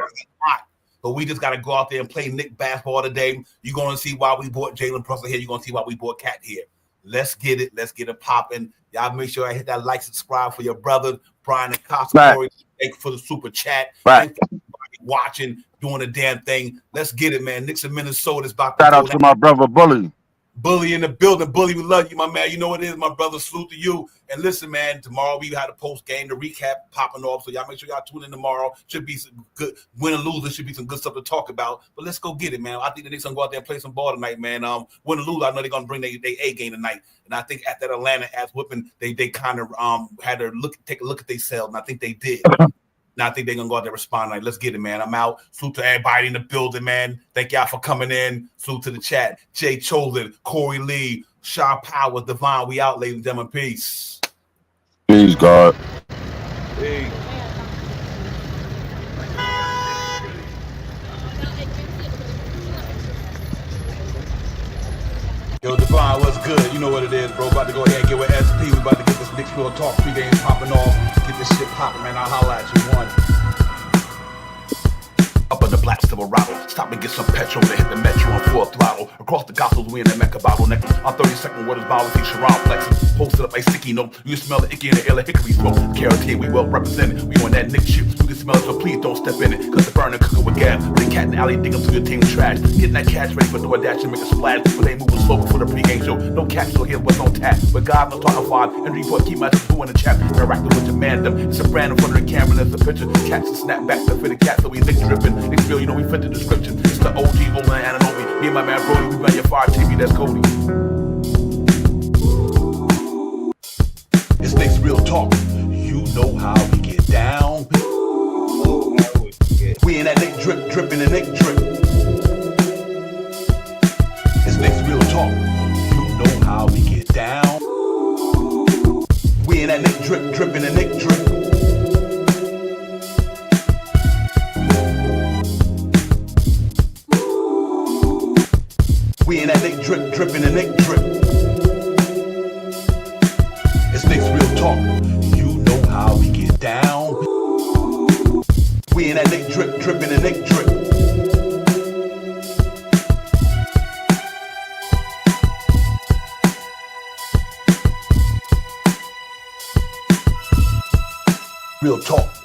But we just got to go out there and play Knicks basketball today. You're going to see why we bought Jalen Brunson here. You're going to see why we bought Cat here. Let's get it. Let's get it popping. Y'all make sure I hit that like, subscribe for your brother, Brian and Costa. Thank you for the super chat. Thank you for everybody watching, doing the damn thing. Let's get it, man. Knicks in Minnesota is about to shout out to my brother Bully. Bully in the building. Bully, we love you, my man. You know what it is, my brother. Salute to you. And listen, man, tomorrow we had a post game, the recap popping off. So y'all make sure y'all tune in tomorrow. Should be some good win or lose. There should be some good stuff to talk about. But let's go get it, man. I think the Knicks gonna go out there and play some ball tonight, man. Win or lose, I know they're gonna bring their A game tonight. And I think at that Atlanta ass whipping, they kind of had to take a look at themselves, and I think they did. Now I think they're gonna go out there and respond like, let's get it, man. I'm out. Salute to everybody in the building, man. Thank y'all for coming in. Salute to the chat. Jay Chosen, Corey Lee, Shaw Powers, Devon. We out, ladies and gentlemen. Peace. Peace, God. Peace. Yo, Devon, what's good? You know what it is, bro. About to go ahead and get with SP. We about to get this Knicks Real Talk pregame popping off. Get this shit popping, man. I'll holla at you. One. Up in the black Silverado, stop and get some petrol to hit the metro on full throttle. Across the gospels, we in the Mecca bottleneck. On 32nd, what is Bible Sharon flexing. Posted up like sticky note. You smell the icky in the air like hickory smoke. Carotene, we well represented. We on that Nick shit. You can smell it, so please don't step in it. Cause the burner cooking with gas. The cat in the alley digging through your team trash. Getting that cash ready for DoorDash and make a splash. But they moving slow before the pregame show. No capsule here, but no tap. But God, no talking five. And report, keep my boo in the chat. Interacting with your mandem. It's a brand in front of the camera, there's a picture. Catch and snap back to fit the cat, so we lick dripping. It's real, you know we fit the description. It's the OG, Ola and Ananobi. Me and my man Brody, we run your fire TV, that's Cody. It's Nick's Real Talk. You know how we get down. We in that Nick drip, dripping and Nick drip. It's Nick's Real Talk. You know how we get down. We in that Nick drip, dripping and Nick drip. We in that Nick drip, dripping and Nick drip. It's Nick's Real Talk. You know how we get down. We in that Nick drip, dripping and Nick drip. Real Talk.